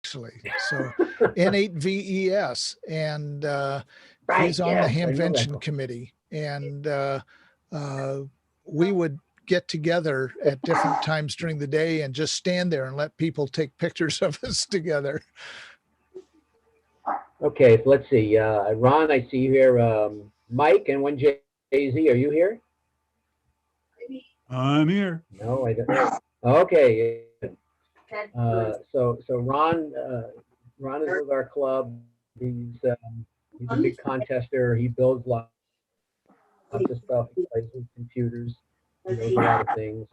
actually. So N8VES, and Right, he's on yes, the I know that Hamvention book. committee. And we would get together at different times during the day and just stand there and let people take pictures of us together. Okay, so let's see. Ron, I see you here. Mike and one Jay-Z, are you here? I'm here. No, I don't. Okay. So Ron is with our club. He's a big contester. He builds lots of stuff. He plays with computers. He knows a lot of things.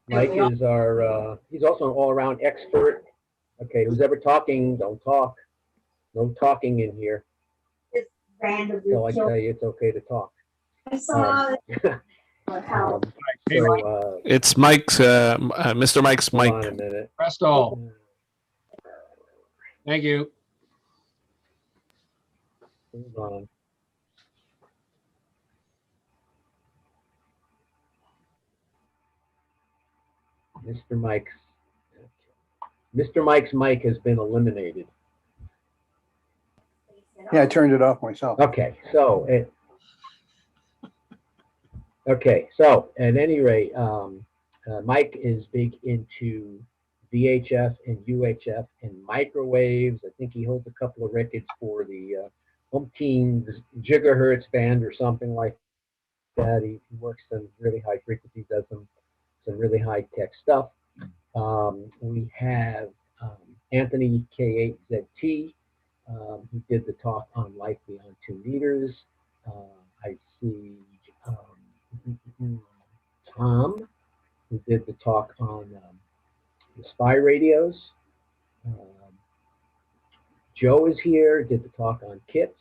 Mike is our. He's also an all-around expert. Okay, who's ever talking? Don't talk. No talking in here. Until I tell you it's okay to talk. It's Mike's, Mr. Mike's mic. Hold on a minute. Press all. Thank you. Hold on. Mr. Mike's mic has been eliminated. Yeah, I turned it off myself. Okay, so at any rate, Mike is big into VHF and UHF and microwaves. I think he holds a couple of records for the umpteen gigahertz band or something like that. He works some really high frequency, does some really high tech stuff. We have Anthony K8ZT. He did the talk on light beyond 2 meters. I see Tom, who did the talk on the spy radios. Joe is here, did the talk on kits.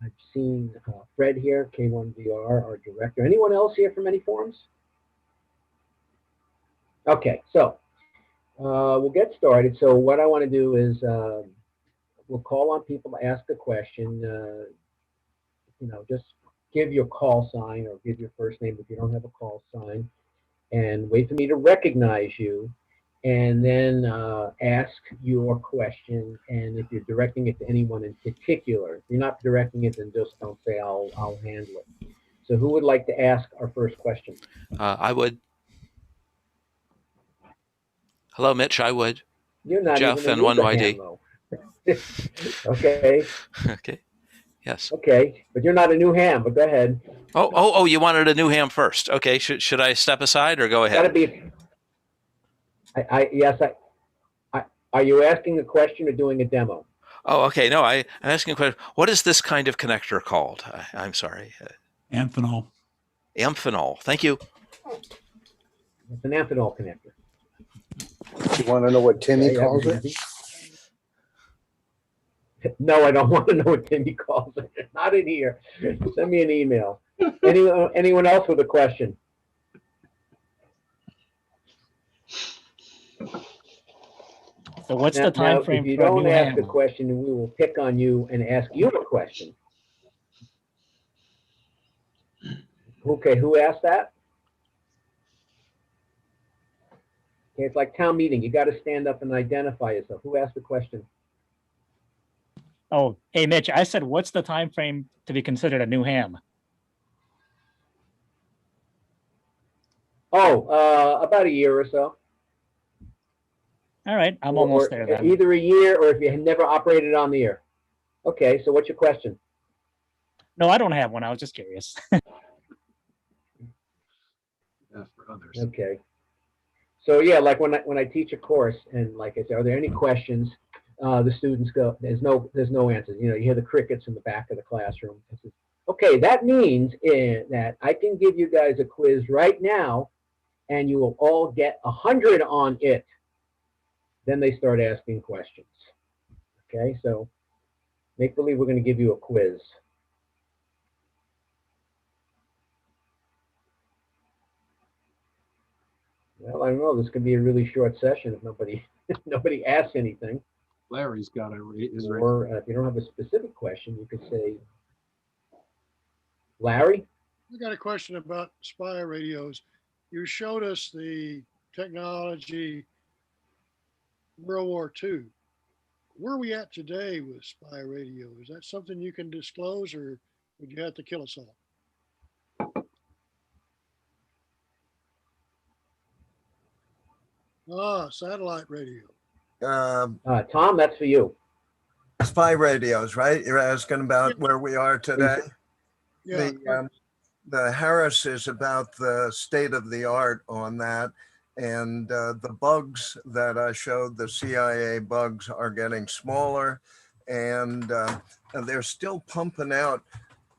I've seen Fred here, K1VR, our director. Anyone else here from any forums? Okay, so we'll get started. So what I want to do is we'll call on people to ask a question. Just give your call sign or give your first name if you don't have a call sign, and wait for me to recognize you, and then ask your question. And if you're directing it to anyone in particular, if you're not directing it, then just don't say I'll handle it. So who would like to ask our first question? I would. Hello, Mitch. I would. You're not Jeff even and a 1YD. Okay. Okay. Yes. Okay, but you're not a new ham. But go ahead. Oh! You wanted a new ham first. Okay. Should I step aside or go ahead? Gotta be. Yes. Are you asking a question or doing a demo? Oh, okay. No, I'm asking a question. What is this kind of connector called? I'm sorry. Amphenol. Amphenol. Thank you. It's an amphenol connector. You want to know what Timmy Okay, calls it? No, I don't want to know what Timmy calls it. Not in here. Send me an email. Anyone else with a question? So what's the time frame if you for a don't new ask ham? a question, we will pick on you and ask you a question. Okay, who asked that? Okay, it's like town meeting. You got to stand up and identify yourself. Who asked the question? Oh, hey, Mitch, I said, what's the time frame to be considered a new ham? Oh, about a year or so. All right, I'm almost there then. Either a year or if you had never operated on the air. Okay, so what's your question? No, I don't have one. I was just curious. For others. Okay. So yeah, like when I teach a course and like I said, are there any questions? The students go, there's no answers. You hear the crickets in the back of the classroom. Okay, that means that I can give you guys a quiz right now and you will all get 100 on it. Then they start asking questions. Okay, so make believe we're going to give you a quiz. Well, I don't know. This could be a really short session if nobody asks anything. Larry's got his raise. Or if you don't have a specific question, you could say, Larry? I got a question about spy radios. You showed us the technology World War II. Where are we at today with spy radio? Is that something you can disclose, or would you have to kill us all? Ah, satellite radio. Tom, that's for you. Spy radios, right? You're asking about where we are today? Yeah. The Harris is about the state of the art on that. And the bugs that I showed, the CIA bugs, are getting smaller, and they're still pumping out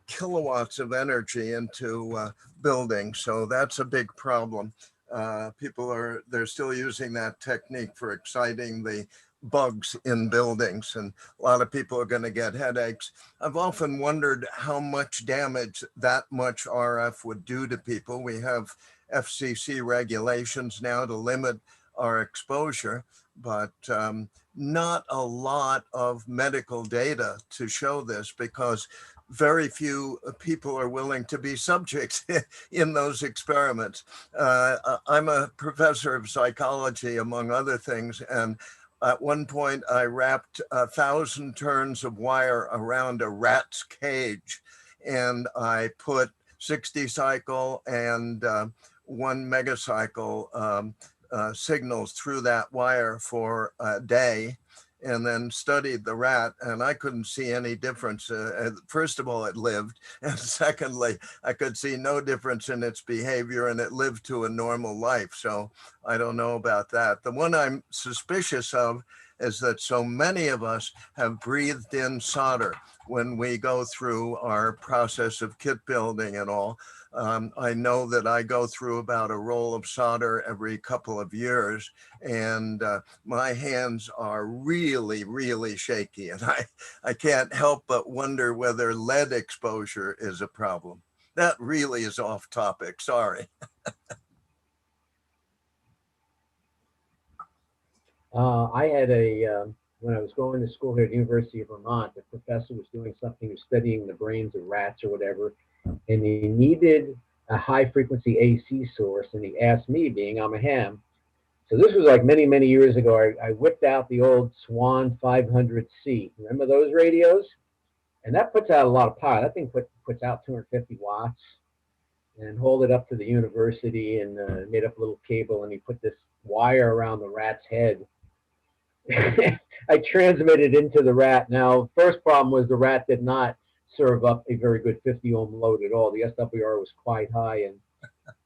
kilowatts of energy into buildings. So that's a big problem. They're still using that technique for exciting the bugs in buildings, and a lot of people are going to get headaches. I've often wondered how much damage that much RF would do to people. We have FCC regulations now to limit our exposure, but not a lot of medical data to show this, because very few people are willing to be subjects in those experiments. I'm a professor of psychology, among other things, and at one point I wrapped 1,000 turns of wire around a rat's cage, and I put 60 cycle and 1 megacycle signals through that wire for a day, and then studied the rat, and I couldn't see any difference. First of all, it lived, and secondly, I could see no difference in its behavior, and it lived to a normal life. So I don't know about that. The one I'm suspicious of is that so many of us have breathed in solder when we go through our process of kit building and all. I know that I go through about a roll of solder every couple of years, and my hands are really, really shaky, and I can't help but wonder whether lead exposure is a problem. That really is off topic, sorry. I had when I was going to school here at the University of Vermont, the professor was doing something, he was studying the brains of rats or whatever, and he needed a high frequency AC source, and he asked me, being I'm a ham. So this was like many, many years ago. I whipped out the old Swan 500C. Remember those radios? And that puts out a lot of power. That thing puts out 250 watts, and hold it up to the university, and made up a little cable, and he put this wire around the rat's head. I transmitted into the rat. Now, first problem was the rat did not serve up a very good 50 ohm load at all. The SWR was quite high, and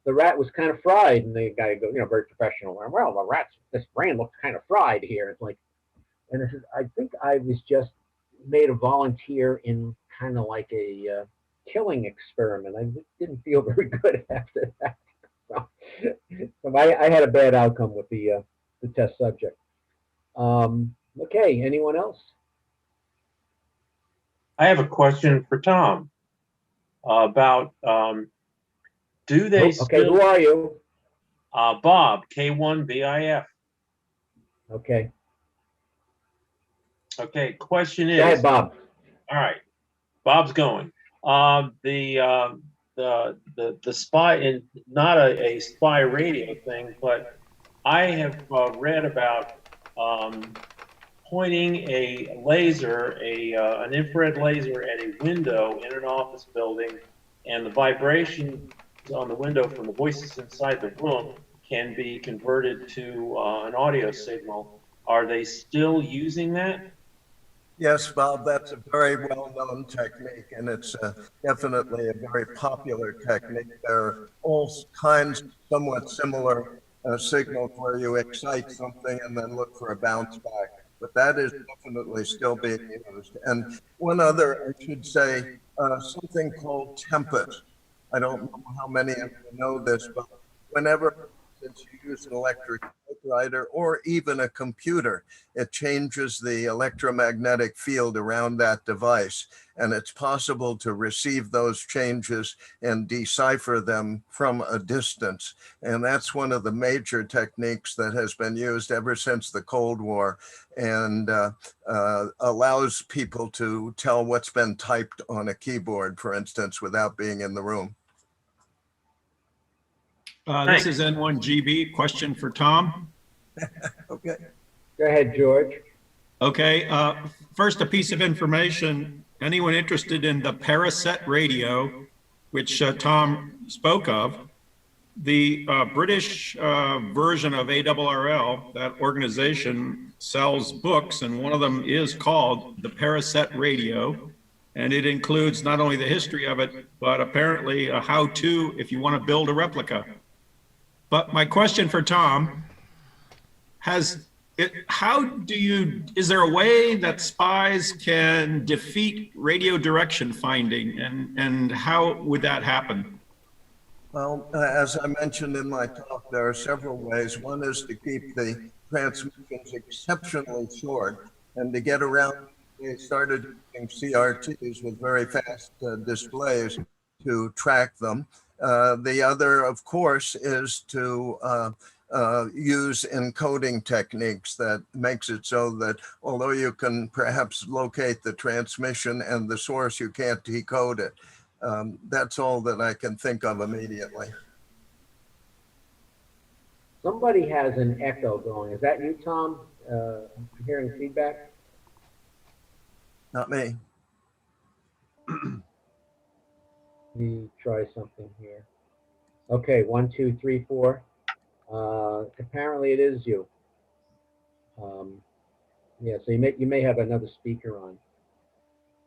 the rat was kind of fried. And the guy goes, very professional. Well, this brain looks kind of fried here. It's like, and I said, I think I was just made a volunteer in kind of like a killing experiment. I didn't feel very good after that. So I had a bad outcome with the test subject. Okay, anyone else? I have a question for Tom about do they okay, still, who are you? Bob, K1BIF. Okay. Okay, question is. Go ahead, Bob. All right, Bob's going. The spy, and not a spy radio thing, but I have read about pointing a laser, an infrared laser at a window in an office building, and the vibration on the window from the voices inside the room can be converted to an audio signal. Are they still using that? Yes, Bob, that's a very well-known technique, and it's definitely a very popular technique. There are all kinds of somewhat similar signals where you excite something and then look for a bounce back, but that is definitely still being used. And one other, I should say, something called tempest. I don't know how many of you know this, but whenever since you use an electric typewriter or even a computer, it changes the electromagnetic field around that device. And it's possible to receive those changes and decipher them from a distance. And that's one of the major techniques that has been used ever since the Cold War, and allows people to tell what's been typed on a keyboard, for instance, without being in the room. This is N1GB. Question for Tom. Okay. Go ahead, George. Okay, first, a piece of information. Anyone interested in the Paraset radio, which Tom spoke of, the British version of ARRL, that organization sells books, and one of them is called the Paraset Radio. And it includes not only the history of it, but apparently a how-to if you want to build a replica. But my question for Tom, is there a way that spies can defeat radio direction finding, and how would that happen? Well, as I mentioned in my talk, there are several ways. One is to keep the transmissions exceptionally short, and to get around, they started using CRTs with very fast displays to track them. The other, of course, is to use encoding techniques that makes it so that although you can perhaps locate the transmission and the source, you can't decode it. That's all that I can think of immediately. Somebody has an echo going. Is that you, Tom? I'm hearing feedback. Not me. Let me try something here. Okay, 1, 2, 3, 4. Apparently it is you. Yeah, so you may have another speaker on.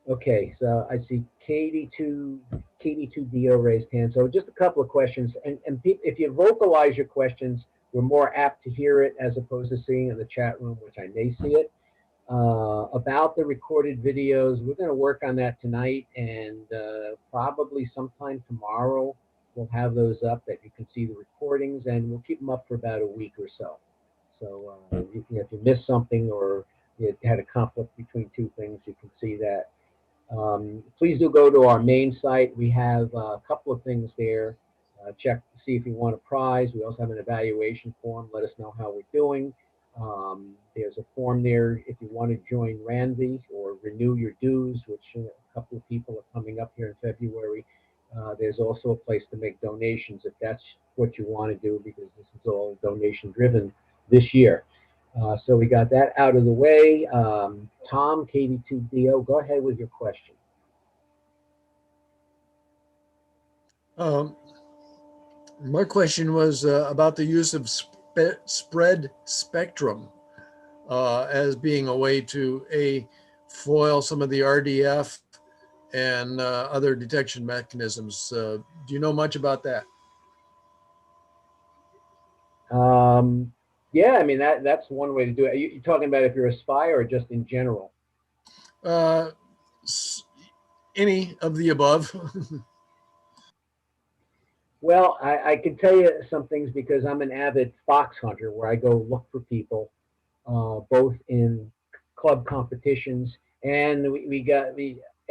Okay, so I see KD2DO raised hand. So just a couple of questions, and if you vocalize your questions, we're more apt to hear it as opposed to seeing in the chat room, which I may see it. About the recorded videos, we're going to work on that tonight, and probably sometime tomorrow we'll have those up that you can see the recordings, and we'll keep them up for about a week or so. So if you missed something or you had a conflict between two things, you can see that. Please do go to our main site. We have a couple of things there. Check to see if you want a prize. We also have an evaluation form. Let us know how we're doing. There's a form there if you want to join RANVI or renew your dues, which a couple of people are coming up here in February. There's also a place to make donations if that's what you want to do, because this is all donation driven this year. So we got that out of the way. Tom, KD2DO, go ahead with your question. My question was about the use of spread spectrum as being a way to foil some of the RDF and other detection mechanisms. Do you know much about that? Yeah, I mean, that's one way to do it. Are you talking about if you're a spy or just in general? Any of the above. Well, I can tell you some things because I'm an avid fox hunter where I go look for people, both in club competitions, and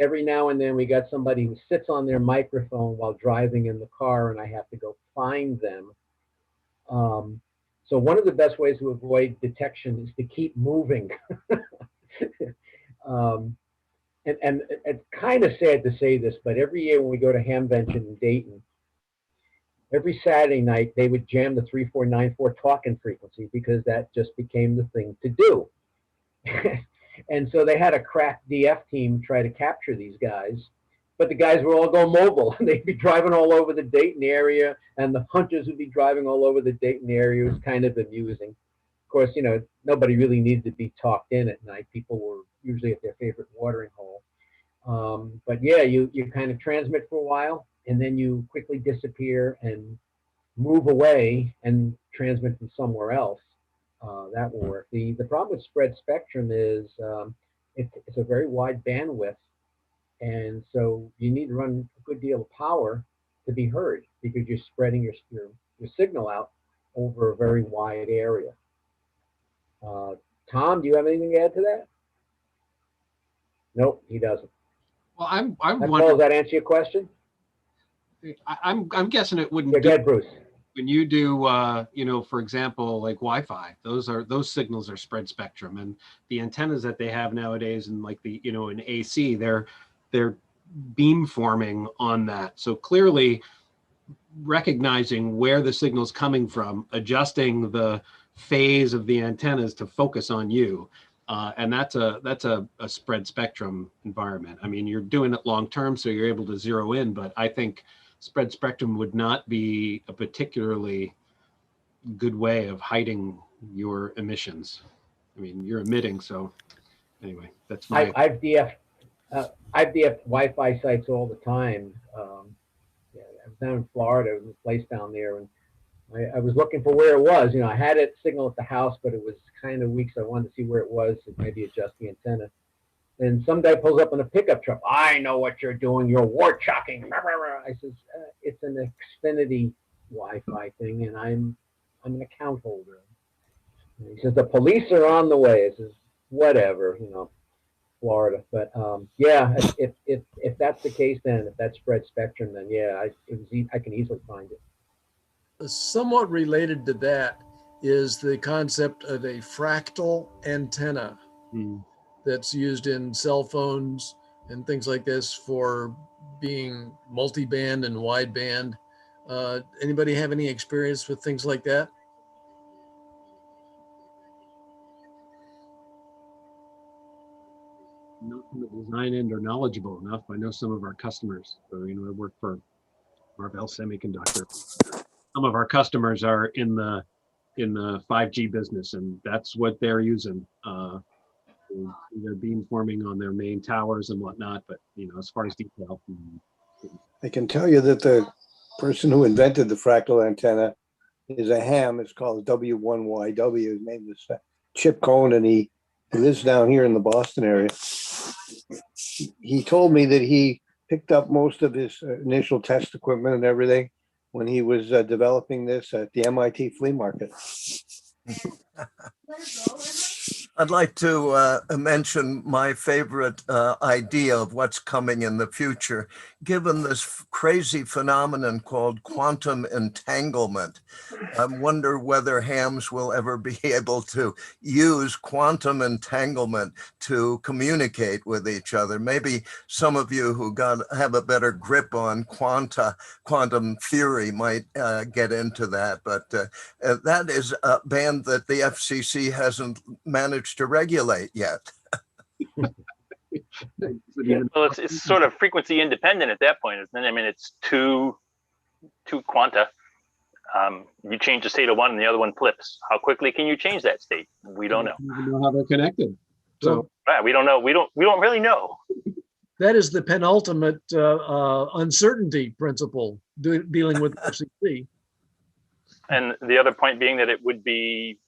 every now and then we got somebody who sits on their microphone while driving in the car, and I have to go find them. So one of the best ways to avoid detection is to keep moving. And it's kind of sad to say this, but every year when we go to Hamvention in Dayton, every Saturday night they would jam the 3494 talking frequency because that just became the thing to do. And so they had a crack DF team try to capture these guys, but the guys would all go mobile. They'd be driving all over the Dayton area, and the hunters would be driving all over the Dayton area. It was kind of amusing. Of course, you know, nobody really needed to be talked in at night. People were usually at their favorite watering hole. But yeah, you kind of transmit for a while, and then you quickly disappear and move away and transmit from somewhere else. That will work. The problem with spread spectrum is it's a very wide bandwidth, and so you need to run a good deal of power to be heard because you're spreading your signal out over a very wide area. Tom, do you have anything to add to that? Nope, he doesn't. Well, I'm Paul, wondering. does that answer your question? I'm guessing it wouldn't. Yeah, go ahead, Bruce. When you do, you know, for example, like Wi-Fi, those signals are spread spectrum, and the antennas that they have nowadays, and like the, you know, in AC, they're beam forming on that. So clearly, recognizing where the signal's coming from, adjusting the phase of the antennas to focus on you. And that's a spread spectrum environment. I mean, you're doing it long term, so you're able to zero in, but I think spread spectrum would not be a particularly good way of hiding your emissions. I mean, you're emitting, so anyway, that's my. I've DF Wi-Fi sites all the time. Yeah, I was down in Florida, there was a place down there, and I was looking for where it was. You know, I had it signal at the house, but it was kind of weak, so I wanted to see where it was and maybe adjust the antenna. And some guy pulls up in a pickup truck. I know what you're doing. You're war chucking. I says, it's an Xfinity Wi-Fi thing, and I'm an account holder. And he says, the police are on the way. I says, whatever, you know, Florida. But yeah, if that's the case, then if that's spread spectrum, then yeah, I can easily find it. Somewhat related to that is the concept of a fractal antenna that's used in cell phones and things like this for being multi-band and wideband. Anybody have any experience with things like that? Not from the design end or knowledgeable enough. I know some of our customers, so, you know, I work for Marvell Semiconductor. Some of our customers are in the 5G business, and that's what they're using. They're beamforming on their main towers and whatnot, but you know, as far as detail, I can tell you that the person who invented the fractal antenna is a ham. It's called W1YW. His name is Chip Cohn, and he lives down here in the Boston area. He told me that he picked up most of his initial test equipment and everything when he was developing this at the MIT flea market. I'd like to mention my favorite idea of what's coming in the future. Given this crazy phenomenon called quantum entanglement, I wonder whether hams will ever be able to use quantum entanglement to communicate with each other. Maybe some of you who have a better grip on quantum theory might get into that, but that is a band that the FCC hasn't managed to regulate yet. Well, it's sort of frequency independent at that point, isn't it? I mean, it's two quanta. You change the state of one and the other one flips. How quickly can you change that state? We don't know. we don't even know how they're connected. So right, we don't know. We don't really know. That is the penultimate uncertainty principle dealing with FCC. And the other point being that it would be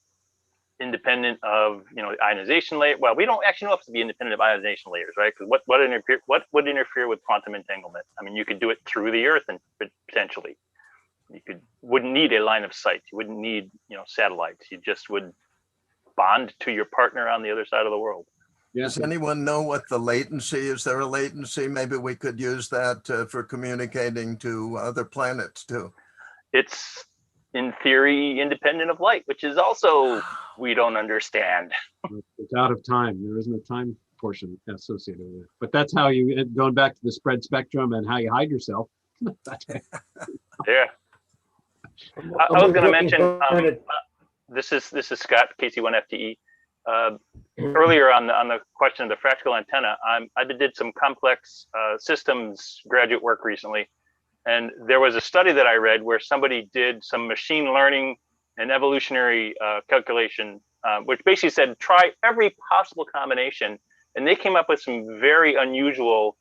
independent of, you know, ionization layer. Well, we don't actually know if it's be independent of ionization layers, right? Because what would interfere with quantum entanglement? I mean, you could do it through the Earth, and potentially, wouldn't need a line of sight. You wouldn't need, you know, satellites. You just would bond to your partner on the other side of the world. Does anyone know what the latency is? There a latency? Maybe we could use that for communicating to other planets too. It's in theory independent of light, which is also we don't understand. It's out of time. There isn't a time portion associated with it. But that's how you, going back to the spread spectrum and how you hide yourself. Yeah. I was going to mention, this is Scott, KC1FTE. Earlier on the question of the fractal antenna, I did some complex systems graduate work recently. And there was a study that I read where somebody did some machine learning and evolutionary calculation, which basically said, try every possible combination. And they came up with some very unusual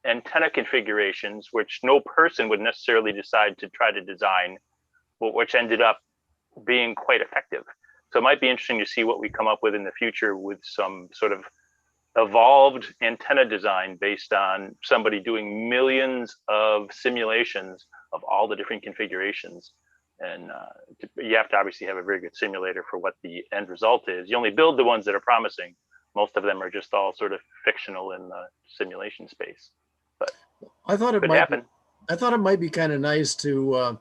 antenna configurations, which no person would necessarily decide to try to design, but which ended up being quite effective. So it might be interesting to see what we come up with in the future with some sort of evolved antenna design based on somebody doing millions of simulations of all the different configurations. And you have to obviously have a very good simulator for what the end result is. You only build the ones that are promising. Most of them are just all sort of fictional in the simulation space. But I thought it might be kind of nice to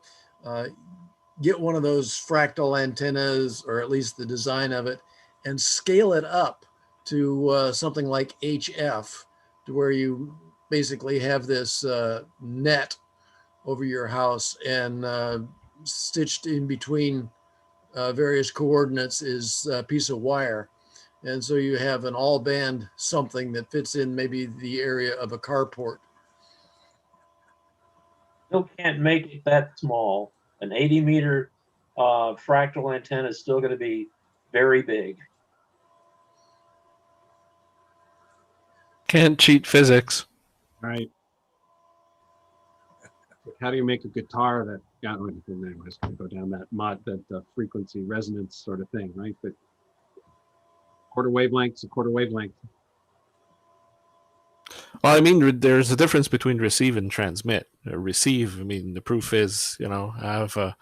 get one of those fractal antennas, or at least the design of it, and scale it up to something like HF, to where you basically have this net over your house, and stitched in between various coordinates is a piece of wire. And so you have an all band something that fits in maybe the area of a carport. Still can't make it that small. An 80-meter fractal antenna is still going to be very big. Can't cheat physics. Right. How do you make a guitar that, yeah, anyways, go down that frequency resonance sort of thing, right? But quarter wavelength's a quarter wavelength. Well, I mean, there's a difference between receive and transmit. Receive, I mean, the proof is, I have a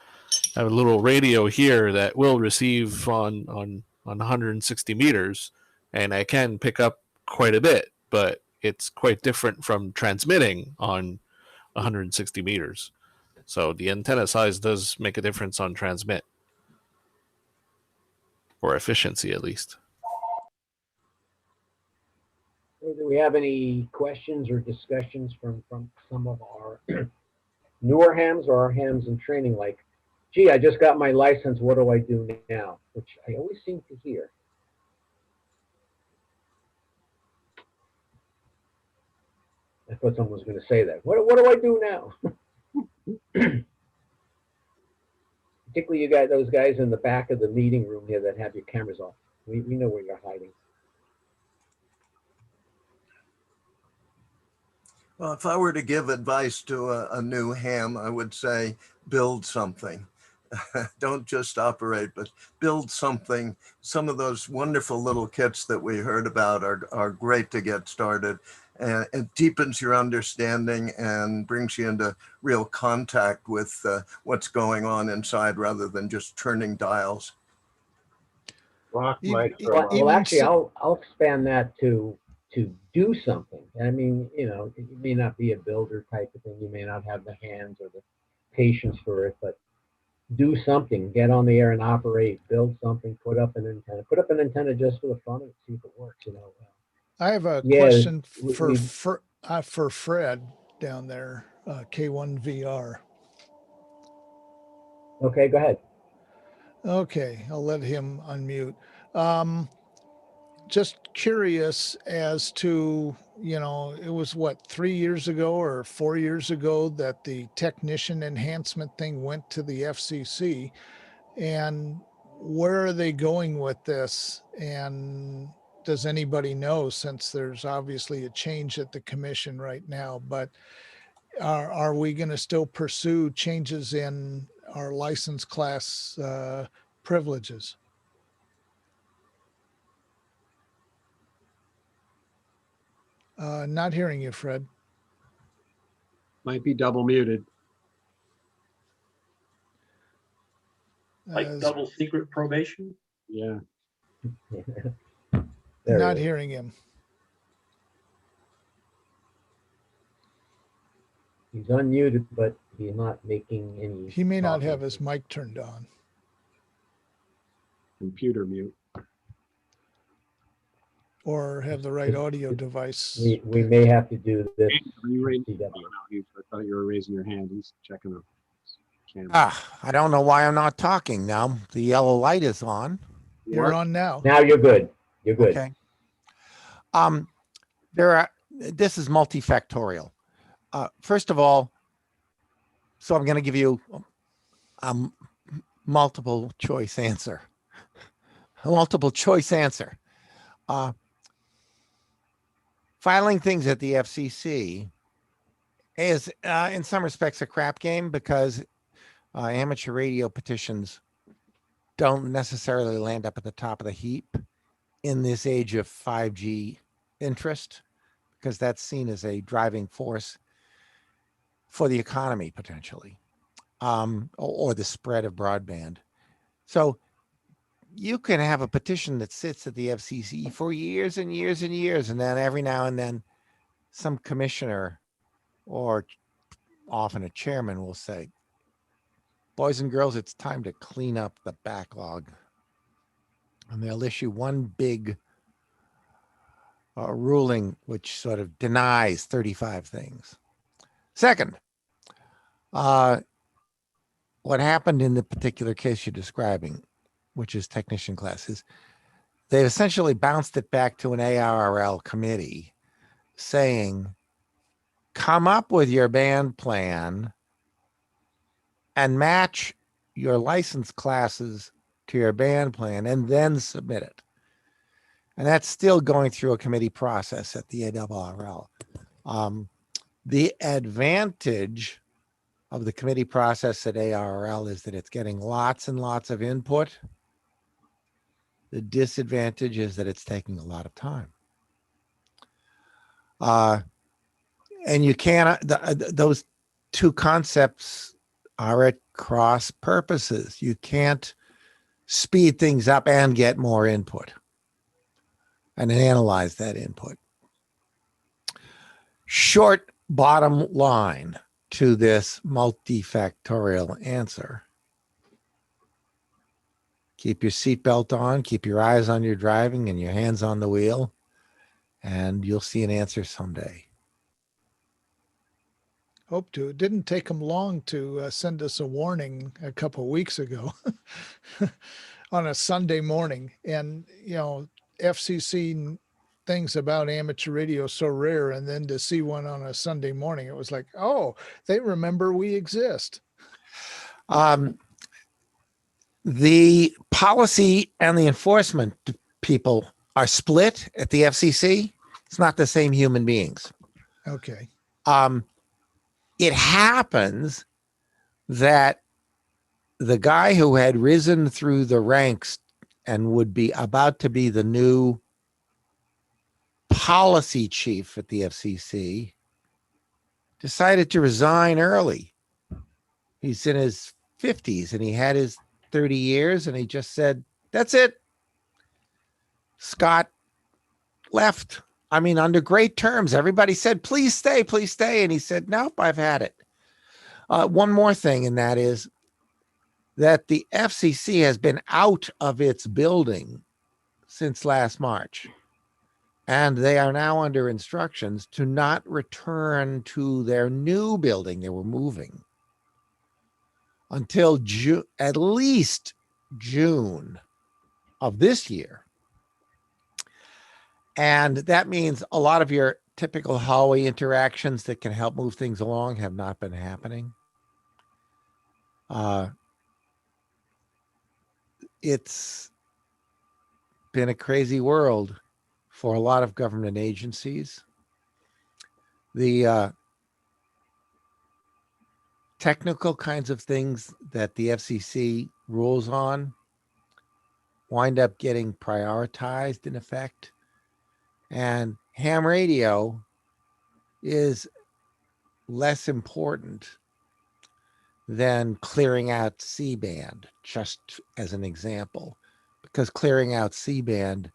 little radio here that will receive on 160 meters, and I can pick up quite a bit, but it's quite different from transmitting on 160 meters. So the antenna size does make a difference on transmit, or efficiency at least. Do we have any questions or discussions from some of our newer hams or our hams in training, like, gee, I just got my license, what do I do now? Which I always seem to hear. I thought someone was going to say that. What do I do now? Particularly you guys, those guys in the back of the meeting room here that have your cameras off. We know where you're hiding. Well, if I were to give advice to a new ham, I would say build something. Don't just operate, but build something. Some of those wonderful little kits that we heard about are great to get started. And it deepens your understanding and brings you into real contact with what's going on inside rather than just turning dials. Well, actually, I'll expand that to do something. I mean, you may not be a builder type of thing. You may not have the hands or the patience for it, but do something. Get on the air and operate. Build something. Put up an antenna. Put up an antenna just for the fun of it. See if it works. I have a question for Fred down there, K1VR. Okay, go ahead. Okay, I'll let him unmute. Just curious as to, it was what, 3 years ago or 4 years ago that the technician enhancement thing went to the FCC, and where are they going with this? And does anybody know, since there's obviously a change at the commission right now, but are we going to still pursue changes in our license class privileges? Not hearing you, Fred. Might be double muted. Like double secret probation? Yeah. Not hearing him. He's unmuted, but he's not making any. He may not have his mic turned on. Computer mute. Or have the right audio device. We may have to do this. I thought you were raising your hand. He's checking the camera. I don't know why I'm not talking now. The yellow light is on. You're on now. Now you're good. You're good. Okay. This is multifactorial. First of all, so I'm going to give you a multiple choice answer. A multiple choice answer. Filing things at the FCC is, in some respects, a crap game because amateur radio petitions don't necessarily land up at the top of the heap in this age of 5G interest, because that's seen as a driving force for the economy potentially, or the spread of broadband. So you can have a petition that sits at the FCC for years and years and years, and then every now and then some commissioner or often a chairman will say, boys and girls, it's time to clean up the backlog. And they'll issue one big ruling which sort of denies 35 things. Second, what happened in the particular case you're describing which is technician classes, they've essentially bounced it back to an ARRL committee saying, come up with your band plan and match your license classes to your band plan and then submit it. And that's still going through a committee process at the ARRL. The advantage of the committee process at ARRL is that it's getting lots and lots of input. The disadvantage is that it's taking a lot of time. And you can't, those two concepts are at cross purposes. You can't speed things up and get more input and analyze that input. Short bottom line to this multifactorial answer. Keep your seatbelt on, keep your eyes on your driving and your hands on the wheel, and you'll see an answer someday. Hope to. It didn't take them long to send us a warning a couple of weeks ago on a Sunday morning. And, you know, FCC things about amateur radio so rare. And then to see one on a Sunday morning, it was like, oh, they remember we exist. The policy and the enforcement people are split at the FCC. It's not the same human beings. Okay. It happens that the guy who had risen through the ranks and would be about to be the new policy chief at the FCC decided to resign early. He's in his 50s and he had his 30 years and he just said, that's it. Scott left. I mean, under great terms. Everybody said, please stay, please stay. And he said, nope, I've had it. One more thing, and that is that the FCC has been out of its building since last March. And they are now under instructions to not return to their new building they were moving until at least June of this year. And that means a lot of your typical hallway interactions that can help move things along have not been happening. It's been a crazy world for a lot of government agencies. The technical kinds of things that the FCC rules on wind up getting prioritized in effect. And ham radio is less important than clearing out C-band, just as an example, because clearing out C-band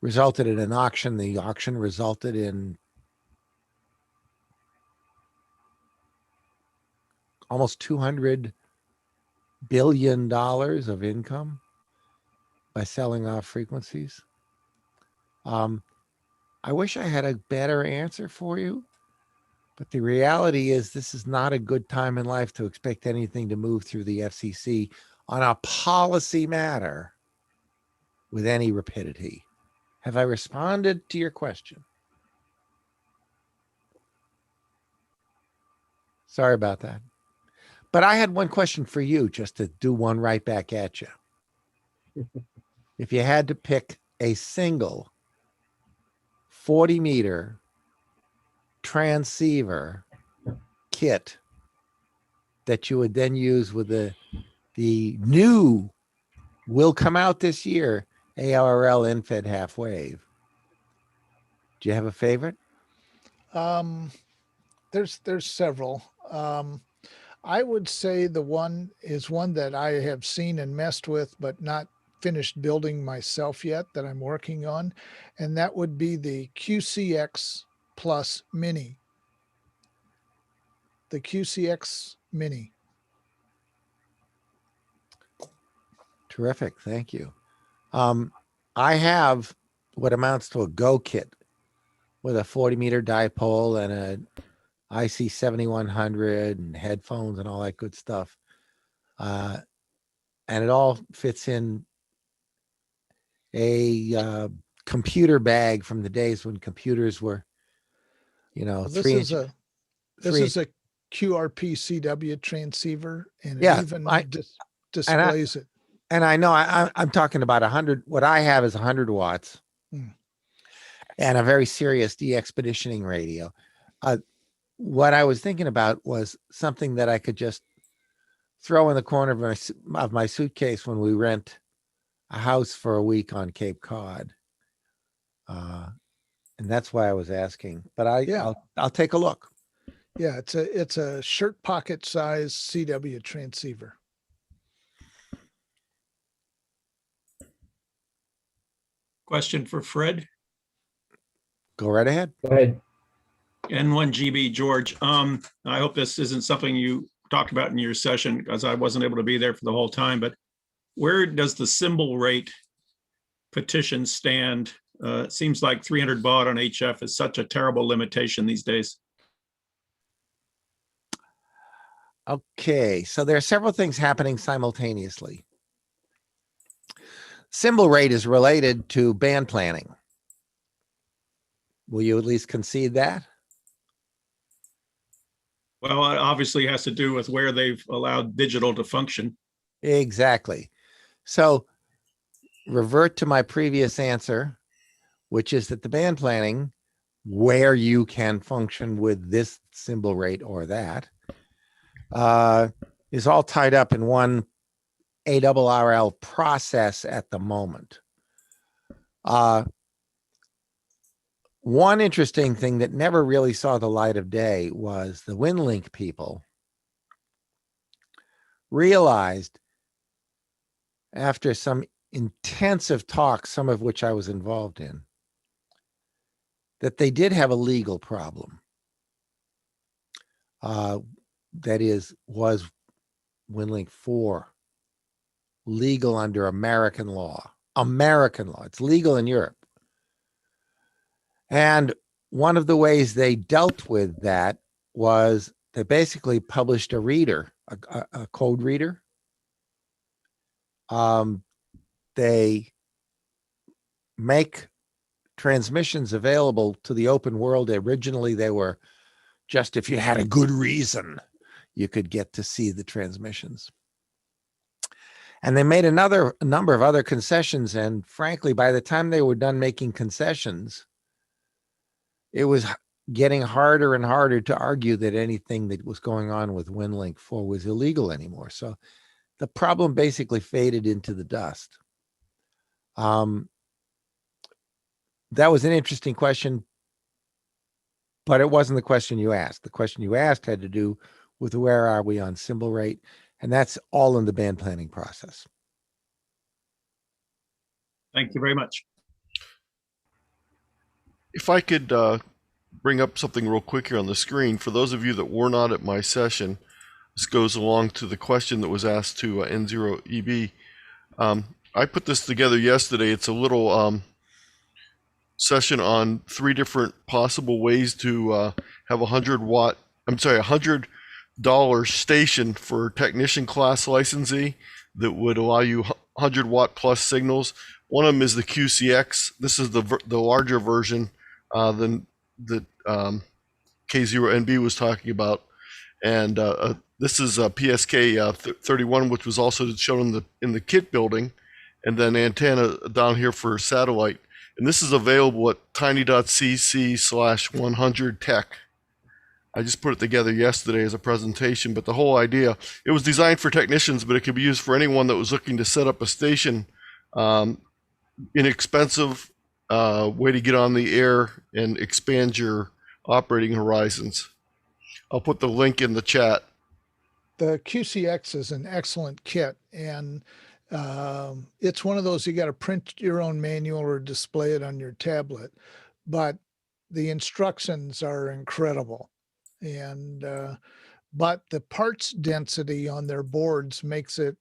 resulted in an auction. The auction resulted in almost $200 billion of income by selling off frequencies. I wish I had a better answer for you, but the reality is this is not a good time in life to expect anything to move through the FCC on a policy matter with any rapidity. Have I responded to your question? Sorry about that. But I had one question for you, just to do one right back at you. If you had to pick a single 40-meter transceiver kit that you would then use with the new, will come out this year, ARRL infed half wave. Do you have a favorite? There's several. I would say the one that I have seen and messed with, but not finished building myself yet, that I'm working on, and that would be the QCX Plus Mini. The QCX Mini. Terrific, thank you. I have what amounts to a Go kit with a 40-meter dipole and an IC 7100 and headphones and all that good stuff. And and it all fits in a computer bag from the days when computers were, you know, Well, three inch. this is a QRP CW transceiver, and it Yeah, even and displays it. And I know I'm talking about 100. What I have is 100 watts and a very serious de-expeditioning radio. What I was thinking about was something that I could just throw in the corner of my suitcase when we rent a house for a week on Cape Cod. And that's why I was asking. But I'll take a look. Yeah, it's a shirt pocket size CW transceiver. Question for Fred. Go right ahead. Go ahead. N1GB George. I hope this isn't something you talked about in your session because I wasn't able to be there for the whole time, but where does the symbol rate petition stand? It seems like 300 baud on HF is such a terrible limitation these days. Okay, so there are several things happening simultaneously. Symbol rate is related to band planning. Will you at least concede that? Well, it obviously has to do with where they've allowed digital to function. Exactly. So revert to my previous answer, which is that the band planning, where you can function with this symbol rate or that, is all tied up in one ARRL process at the moment. One interesting thing that never really saw the light of day was the WinLink people realized after some intensive talks, some of which I was involved in, that they did have a legal problem. That is, was WinLink 4 legal under American law? American law. It's legal in Europe. And one of the ways they dealt with that was they basically published a reader, a code reader. They make transmissions available to the open world. Originally, they were just if you had a good reason, you could get to see the transmissions. And they made a number of other concessions. And frankly, by the time they were done making concessions, it was getting harder and harder to argue that anything that was going on with WinLink 4 was illegal anymore. So the problem basically faded into the dust. That was an interesting question, but it wasn't the question you asked. The question you asked had to do with where are we on symbol rate, and that's all in the band planning process. Thank you very much. If I could bring up something real quick here on the screen, for those of you that were not at my session, this goes along to the question that was asked to N0EB. I put this together yesterday. It's a little session on 3 different possible ways to have $100 station for technician class licensee that would allow you 100 watt plus signals. One of them is the QCX. This is the larger version than that K0NB was talking about, and this is a PSK 31, which was also shown in the kit building, and then antenna down here for satellite. And this is available at tiny.cc/100tech. I just put it together yesterday as a presentation, but the whole idea, it was designed for technicians, but it could be used for anyone that was looking to set up a station. Inexpensive way to get on the air and expand your operating horizons. I'll put the link in the chat. The QCX is an excellent kit, and it's one of those you got to print your own manual or display it on your tablet, but the instructions are incredible. And but the parts density on their boards makes it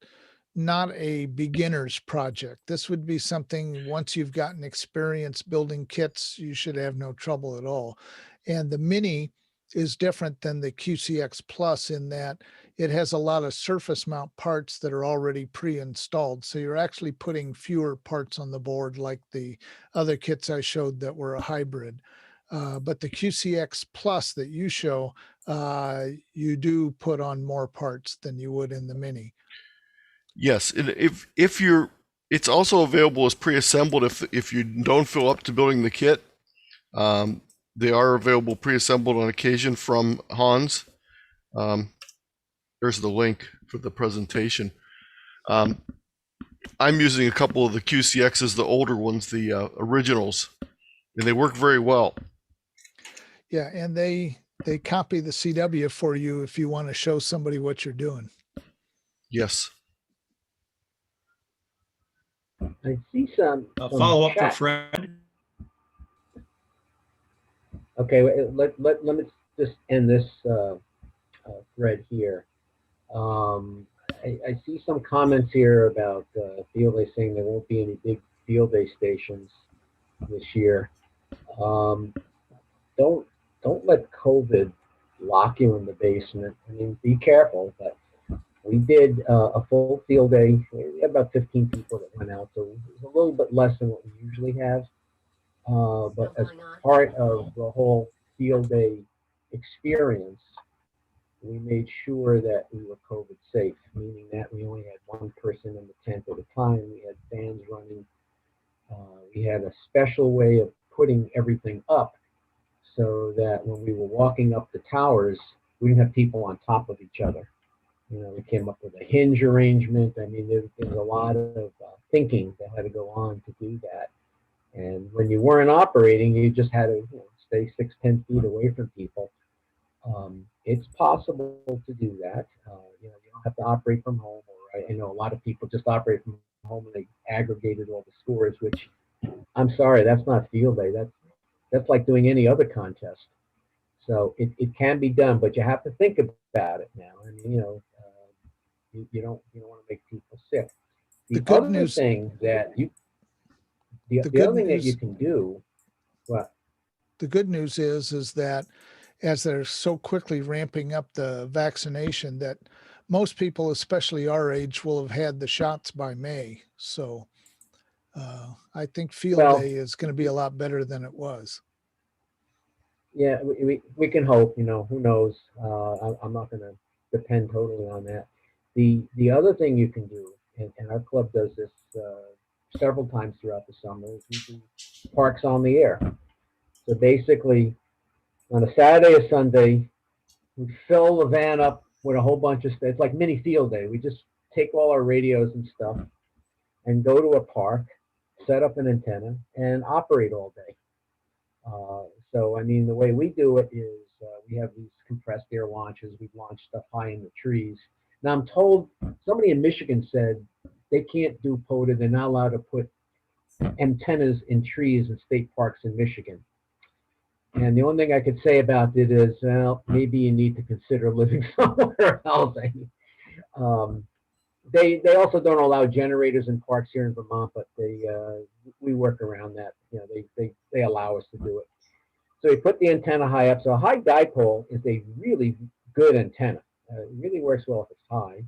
not a beginner's project. This would be something, once you've gotten experience building kits, you should have no trouble at all. And the Mini is different than the QCX Plus in that it has a lot of surface mount parts that are already pre-installed. So you're actually putting fewer parts on the board like the other kits I showed that were a hybrid. But the QCX Plus that you show, you do put on more parts than you would in the Mini. Yes, and if you're, it's also available as pre-assembled if you don't feel up to building the kit. They are available pre-assembled on occasion from Hans. There's the link for the presentation. I'm using a couple of the QCXs, the older ones, the originals, and they work very well. Yeah, and they copy the CW for you if you want to show somebody what you're doing. Yes. I see some follow up for chat. Fred. Okay, let me just end this thread here. I see some comments here about field day, saying there won't be any big field day stations this year. Don't let COVID lock you in the basement. I mean, be careful. But we did a full field day. We had about 15 people that went out, so it was a little bit less than what we usually have. But as part of the whole field day experience, we made sure that we were COVID safe, meaning that we only had one person in the tent at a time. We had fans running. We had a special way of putting everything up so that when we were walking up the towers, we didn't have people on top of each other. You know, we came up with a hinge arrangement. I mean, there's a lot of thinking that had to go on to do that. And when you weren't operating, you just had to stay 6-10 feet away from people. It's possible to do that. You don't have to operate from home. Or I know a lot of people just operate from home and they aggregated all the scores, which I'm sorry, that's not field day. That's like doing any other contest. So it can be done, but you have to think about it now. I mean, you don't want to make people sick. The other thing that you the other thing that you can do. What? The good news is that as they're so quickly ramping up the vaccination, that most people, especially our age, will have had the shots by May. So I think field day is going to be a lot better than it was. Yeah, we can hope. Who knows? I'm not going to depend totally on that. The other thing you can do, and our club does this several times throughout the summer, is we do parks on the air. So basically, on a Saturday or Sunday, we fill the van up with a whole bunch of stuff. It's like mini field day. We just take all our radios and stuff and go to a park, set up an antenna, and operate all day. So, I mean, the way we do it is we have these compressed air launches. We launch stuff high in the trees. Now, I'm told somebody in Michigan said they can't do POTA. They're not allowed to put antennas in trees in state parks in Michigan. And the only thing I could say about it is, well, maybe you need to consider living somewhere else. They also don't allow generators in parks here in Vermont, but we work around that. They allow us to do it. So we put the antenna high up. So a high dipole is a really good antenna. It really works well if it's high.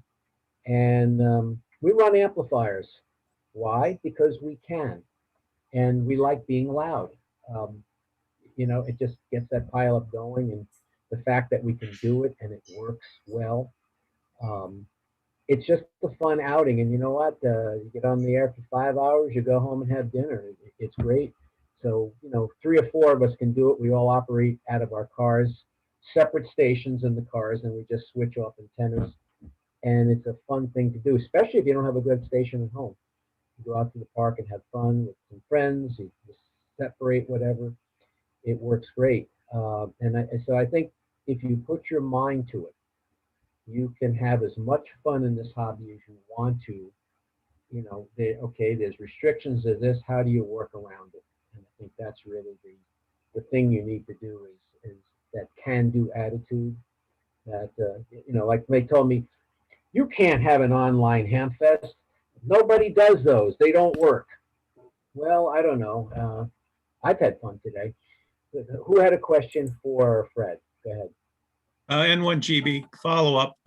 And we run amplifiers. Why? Because we can. And we like being loud. It just gets that pile up going. And the fact that we can do it and it works well, it's just a fun outing. And you know what? You get on the air for 5 hours, you go home and have dinner. It's great. So, 3 or 4 of us can do it. We all operate out of our cars, separate stations in the cars, and we just switch off antennas. And it's a fun thing to do, especially if you don't have a good station at home. You go out to the park and have fun with some friends. You separate whatever. It works great. So I think if you put your mind to it, you can have as much fun in this hobby as you want to. There's restrictions to this. How do you work around it? And I think that's really the thing you need to do is that can-do attitude. That like they told me, you can't have an online ham fest. Nobody does those. They don't work. Well, I don't know. I've had fun today. Who had a question for Fred? Go ahead. N1GB follow-up.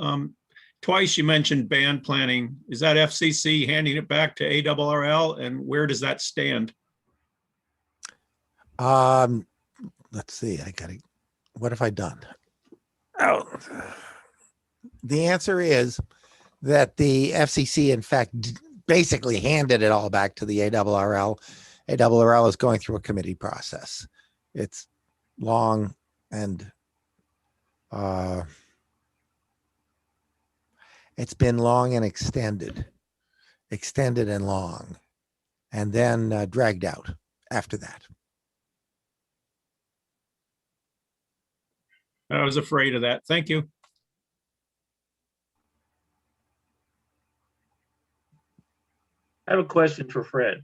twice you mentioned band planning. Is that FCC handing it back to ARRL, and where does that stand? Let's see. What have I done? Oh, the answer is that the FCC, in fact, basically handed it all back to the ARRL. ARRL is going through a committee process. It's long and it's been long and extended and long, and then dragged out after that. I was afraid of that. Thank you. I have a question for Fred.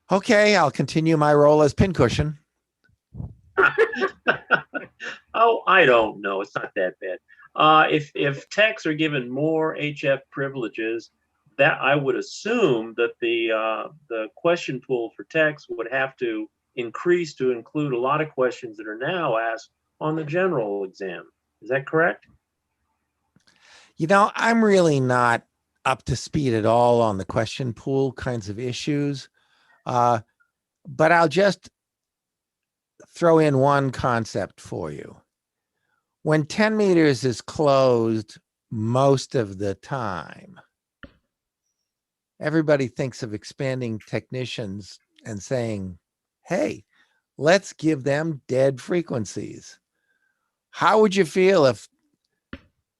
Okay, I'll continue my role as pincushion. Oh, I don't know. It's not that bad. If techs are given more HF privileges, that I would assume that the question pool for techs would have to increase to include a lot of questions that are now asked on the general exam. Is that correct? You know, I'm really not up to speed at all on the question pool kinds of issues, but I'll just throw in one concept for you. When 10 meters is closed most of the time, everybody thinks of expanding technicians and saying, hey, let's give them dead frequencies. How would you feel if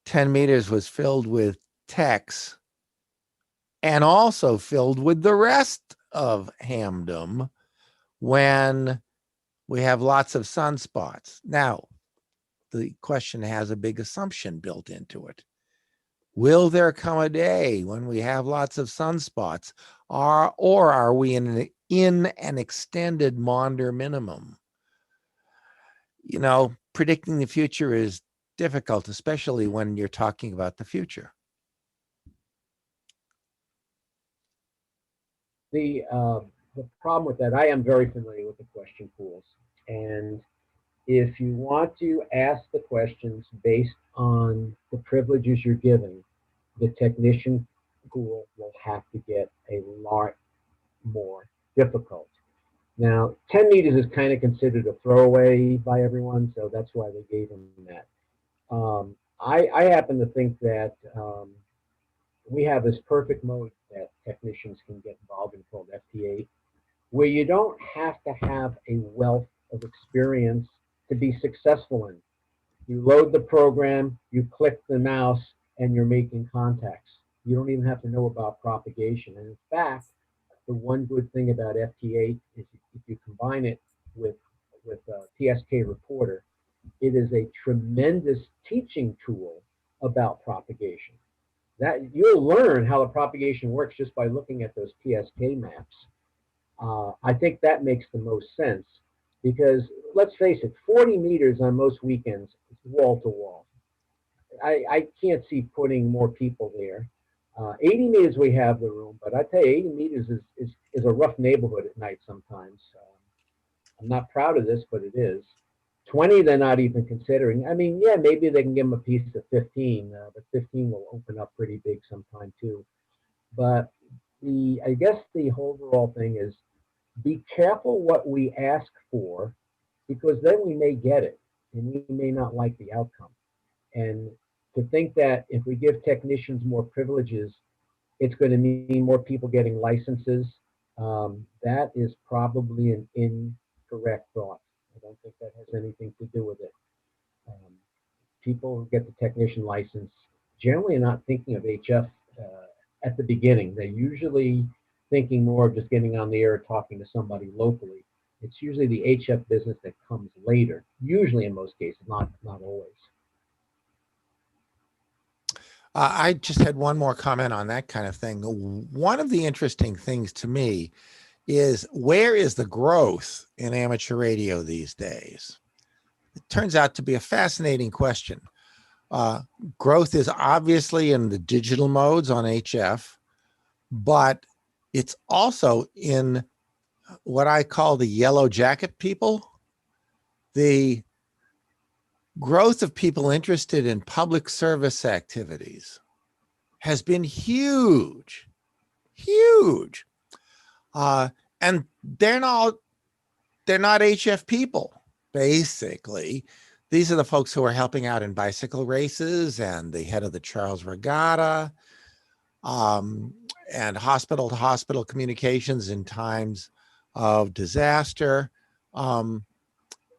10 meters was filled with techs and also filled with the rest of hamdom when we have lots of sunspots? Now, the question has a big assumption built into it. Will there come a day when we have lots of sunspots, or are we in an extended Maunder minimum? You know, predicting the future is difficult, especially when you're talking about the future. The problem with that, I am very familiar with the question pools, and if you want to ask the questions based on the privileges you're giving, the technician pool will have to get a lot more difficult. Now, 10 meters is kind of considered a throwaway by everyone, so that's why they gave them that. I happen to think that we have this perfect mode that technicians can get involved in called FT8, where you don't have to have a wealth of experience to be successful in. You load the program, you click the mouse, and you're making contacts. You don't even have to know about propagation. And in fact, the one good thing about FT8 is if you combine it with PSK Reporter, it is a tremendous teaching tool about propagation. That you'll learn how the propagation works just by looking at those PSK maps. I think that makes the most sense because let's face it, 40 meters on most weekends is wall to wall. I can't see putting more people there. 80 meters we have the room, but I tell you, 80 meters is a rough neighborhood at night sometimes. I'm not proud of this, but it is. 20 they're not even considering. I mean, yeah, maybe they can give them a piece of 15, but 15 will open up pretty big sometime too. But I guess the overall thing is be careful what we ask for, because then we may get it and we may not like the outcome. And to think that if we give technicians more privileges, it's going to mean more people getting licenses, that is probably an incorrect thought. I don't think that has anything to do with it. People who get the technician license generally are not thinking of HF at the beginning. They're usually thinking more of just getting on the air talking to somebody locally. It's usually the HF business that comes later, usually in most cases, not always. I just had one more comment on that kind of thing. One of the interesting things to me is, where is the growth in amateur radio these days? It turns out to be a fascinating question. Growth is obviously in the digital modes on HF, but it's also in what I call the yellow jacket people, the growth of people interested in public service activities has been huge, huge. And they're not HF people, basically. These are the folks who are helping out in bicycle races and the head of the Charles Regatta, and hospital to hospital communications in times of disaster.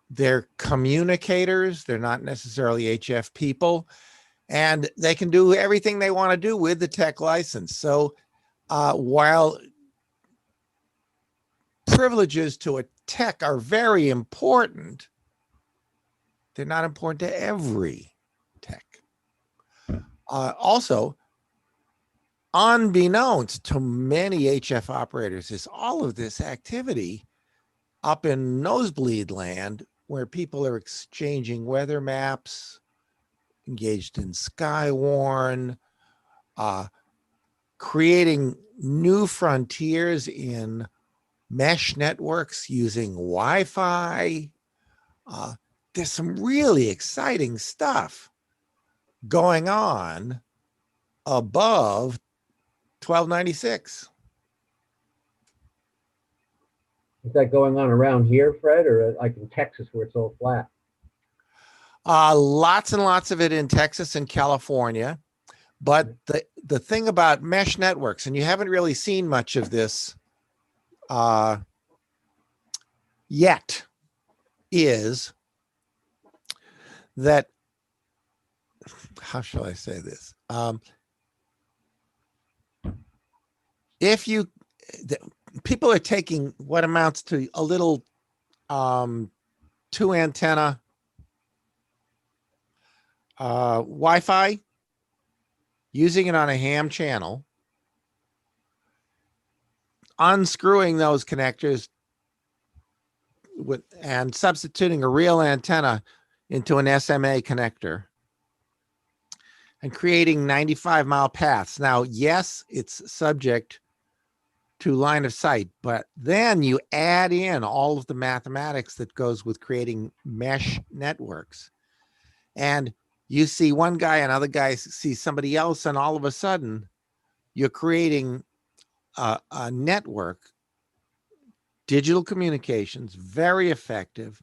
They're communicators. They're not necessarily HF people, and they can do everything they want to do with the tech license. So while privileges to a tech are very important, they're not important to every tech. Also, unbeknownst to many HF operators is all of this activity up in nosebleed land where people are exchanging weather maps, engaged in Skywarn, creating new frontiers in mesh networks using Wi-Fi. There's some really exciting stuff going on above 1296. Is that going on around here, Fred, or like in Texas where it's all flat? Lots and lots of it in Texas and California. But the thing about mesh networks, and you haven't really seen much of this yet, is that, how shall I say this? People are taking what amounts to a little 2 antenna Wi-Fi, using it on a ham channel, unscrewing those connectors and substituting a real antenna into an SMA connector and creating 95-mile paths. Now, yes, it's subject to line of sight, but then you add in all of the mathematics that goes with creating mesh networks. And you see one guy, another guy sees somebody else, and all of a sudden you're creating a network, digital communications, very effective,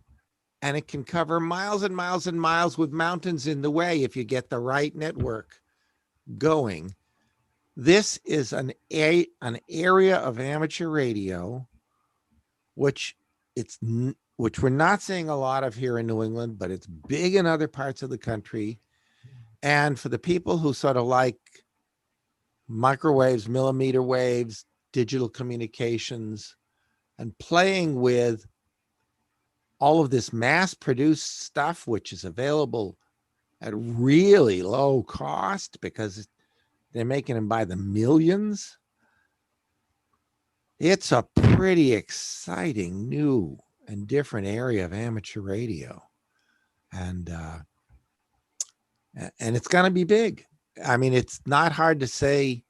and it can cover miles and miles and miles with mountains in the way if you get the right network going. This is an area of amateur radio, which we're not seeing a lot of here in New England, but it's big in other parts of the country. And for the people who sort of like microwaves, millimeter waves, digital communications, and playing with all of this mass-produced stuff, which is available at really low cost because they're making them by the millions. It's a pretty exciting new and different area of amateur radio. And it's going to be big. I mean, it's not hard to say,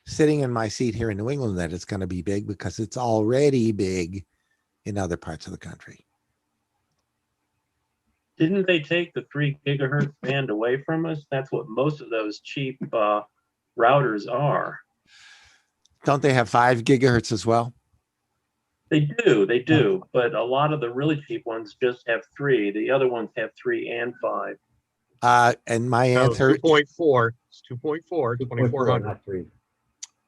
sitting in my seat here in New England, that it's going to be big because it's already big in other parts of the country. Didn't they take the 3 gigahertz band away from us? That's what most of those cheap routers are. Don't they have 5 gigahertz as well? They do. But a lot of the really cheap ones just have 3. The other ones have 3 and 5. And my answer, 2.4. It's 2.4, 2400. Not 3.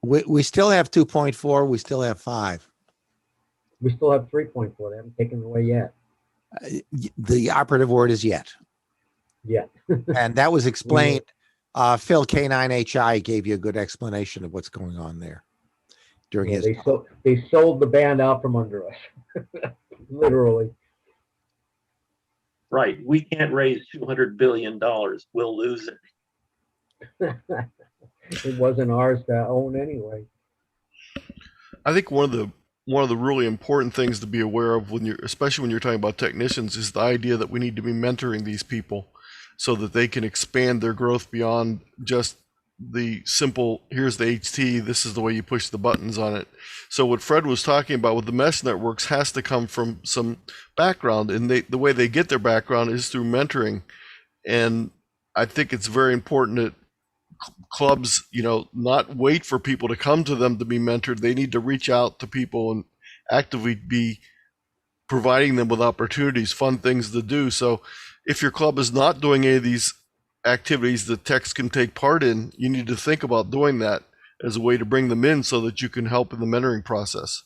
We still have 2.4. We still have 5. We still have 3.4. They haven't taken it away yet. The operative word is yet. Yeah. And that was explained. Phil K9HI gave you a good explanation of what's going on there during his. They sold the band out from under us, literally. Right. We can't raise $200 billion. We'll lose it. It wasn't ours to own anyway. I think one of the really important things to be aware of especially when you're talking about technicians, is the idea that we need to be mentoring these people so that they can expand their growth beyond just the simple, here's the HT, this is the way you push the buttons on it. So what Fred was talking about with the mesh networks has to come from some background, and the way they get their background is through mentoring. And I think it's very important that clubs, not wait for people to come to them to be mentored. They need to reach out to people and actively be providing them with opportunities, fun things to do. So if your club is not doing any of these activities that techs can take part in, you need to think about doing that as a way to bring them in so that you can help in the mentoring process.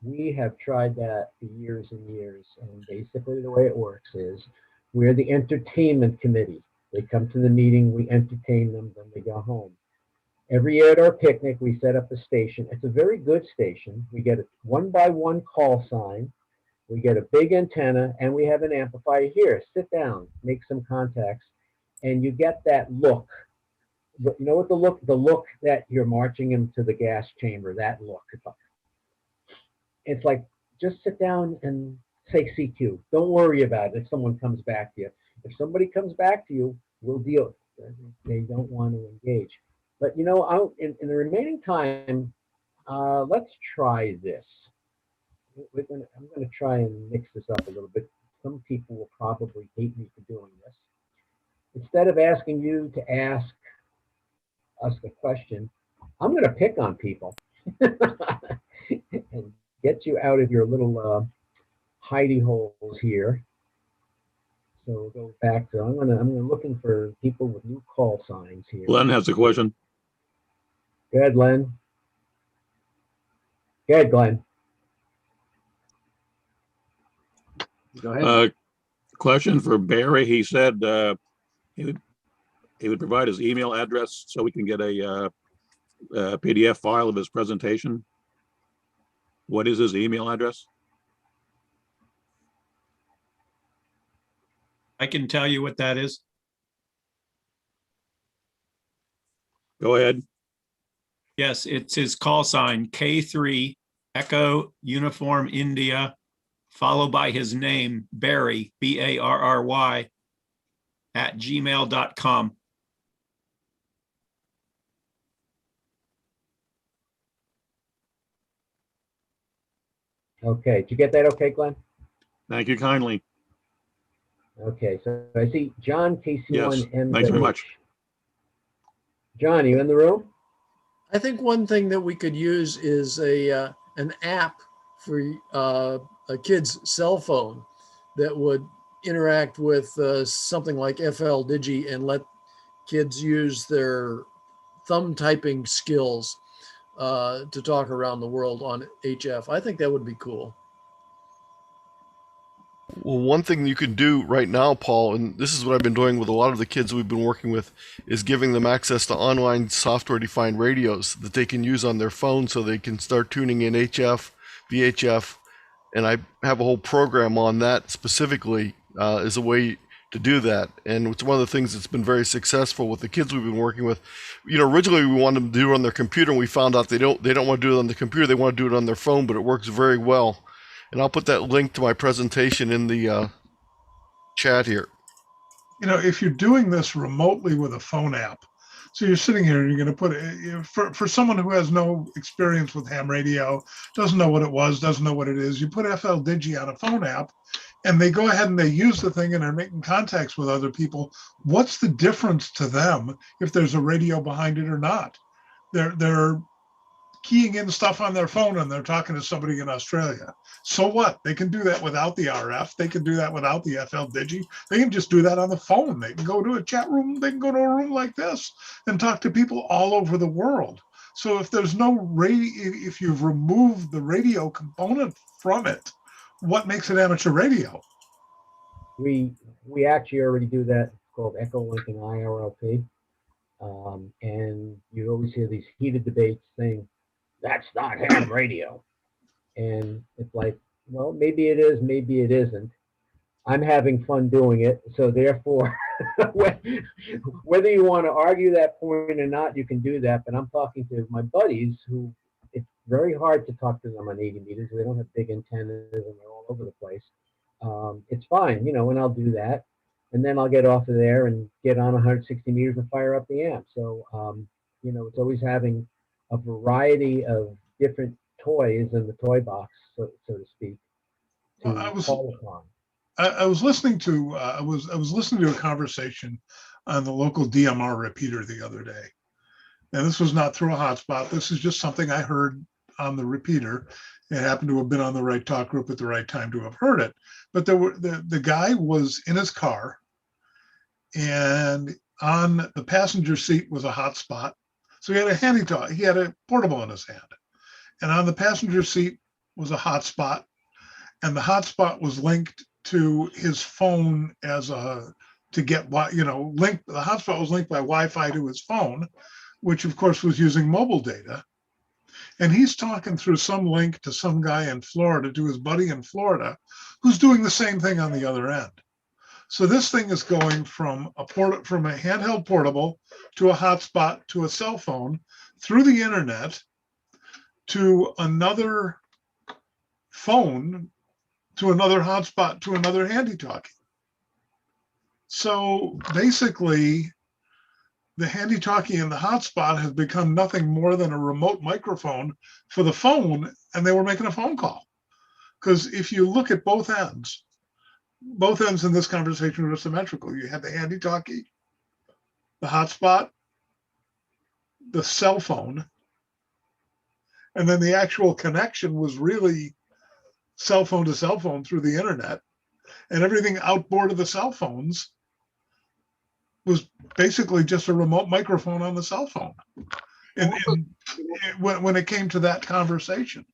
We have tried that for years and years, and basically the way it works is we're the entertainment committee. They come to the meeting, we entertain them, then they go home. Every year at our picnic, we set up a station. It's a very good station. We get a 1x1 call sign, we get a big antenna, and we have an amplifier here. Sit down, make some contacts, and you get that look. You know what the look that you're marching into the gas chamber, that look. It's like, just sit down and say CQ. Don't worry about it if someone comes back to you. If somebody comes back to you, we'll deal with it. They don't want to engage. But in the remaining time, let's try this. I'm going to try and mix this up a little bit. Some people will probably hate me for doing this. Instead of asking you to ask us the question, I'm going to pick on people and get you out of your little hidey holes here. So we'll go back to, I'm looking for people with new call signs here. Glenn has a question. Go ahead, Len. Go ahead, Glenn. Go ahead. Question for Barry. He said he would provide his email address so we can get a PDF file of his presentation. What is his email address? I can tell you what that is. Go ahead. Yes, it's his call sign, K3 Echo Uniform India, followed by his name, Barry, Barry, @gmail.com. Okay, did you get that okay, Glenn? Thank you kindly. Okay, so I see John KC1 Yes, M. thanks very much. John, you in the room? I think one thing that we could use is an app for a kid's cell phone that would interact with something like FL Digi and let kids use their thumb typing skills to talk around the world on HF. I think that would be cool. Well, one thing you can do right now, Paul, and this is what I've been doing with a lot of the kids we've been working with, is giving them access to online software-defined radios that they can use on their phone so they can start tuning in HF, VHF, and I have a whole program on that specifically as a way to do that. And it's one of the things that's been very successful with the kids we've been working with. Originally we wanted them to do it on their computer, and we found out they don't want to do it on the computer, they want to do it on their phone, but it works very well. And I'll put that link to my presentation in the chat here. If you're doing this remotely with a phone app, so you're sitting here and you're going to put it for someone who has no experience with ham radio, doesn't know what it was, doesn't know what it is, you put FL Digi on a phone app and they go ahead and they use the thing and are making contacts with other people. What's the difference to them if there's a radio behind it or not? They're keying in stuff on their phone and they're talking to somebody in Australia. So what? They can do that without the RF. They can do that without the FL Digi. They can just do that on the phone. They can go to a chat room. They can go to a room like this and talk to people all over the world. So if there's no radio, if you've removed the radio component from it, what makes it amateur radio? We actually already do that. It's called Echo Link and IRLP. And you always hear these heated debates saying, that's not ham radio. And it's like, well, maybe it is, maybe it isn't. I'm having fun doing it. So therefore, whether you want to argue that point or not, you can do that. But I'm talking to my buddies who it's very hard to talk to them on 80 meters. They don't have big antennas and they're all over the place. It's fine, and I'll do that. and then I'll get off of there and get on 160 meters and fire up the amp. So, it's always having a variety of different toys in the toy box, so to speak, to call upon. I was listening to I was listening to a conversation on the local DMR repeater the other day. And this was not through a hotspot. This is just something I heard on the repeater. It happened to have been on the right talk group at the right time to have heard it. But the guy was in his car, and on the passenger seat was a hotspot. So he had a handy talk. He had a portable in his hand, and on the passenger seat was a hotspot, and the hotspot was linked to his phone to get linked. The hotspot was linked by Wi-Fi to his phone, which of course was using mobile data. And he's talking through some link to some guy in Florida, to his buddy in Florida, who's doing the same thing on the other end. So this thing is going from a handheld portable to a hotspot to a cell phone through the internet to another phone to another hotspot to another handy talkie. So basically, the handy talkie and the hotspot has become nothing more than a remote microphone for the phone, and they were making a phone call. Because if you look at both ends in this conversation are symmetrical. You had the handy talkie, the hotspot, the cell phone, and then the actual connection was really cell phone to cell phone through the internet, and everything outboard of the cell phones was basically just a remote microphone on the cell phone. And when it came to that conversation,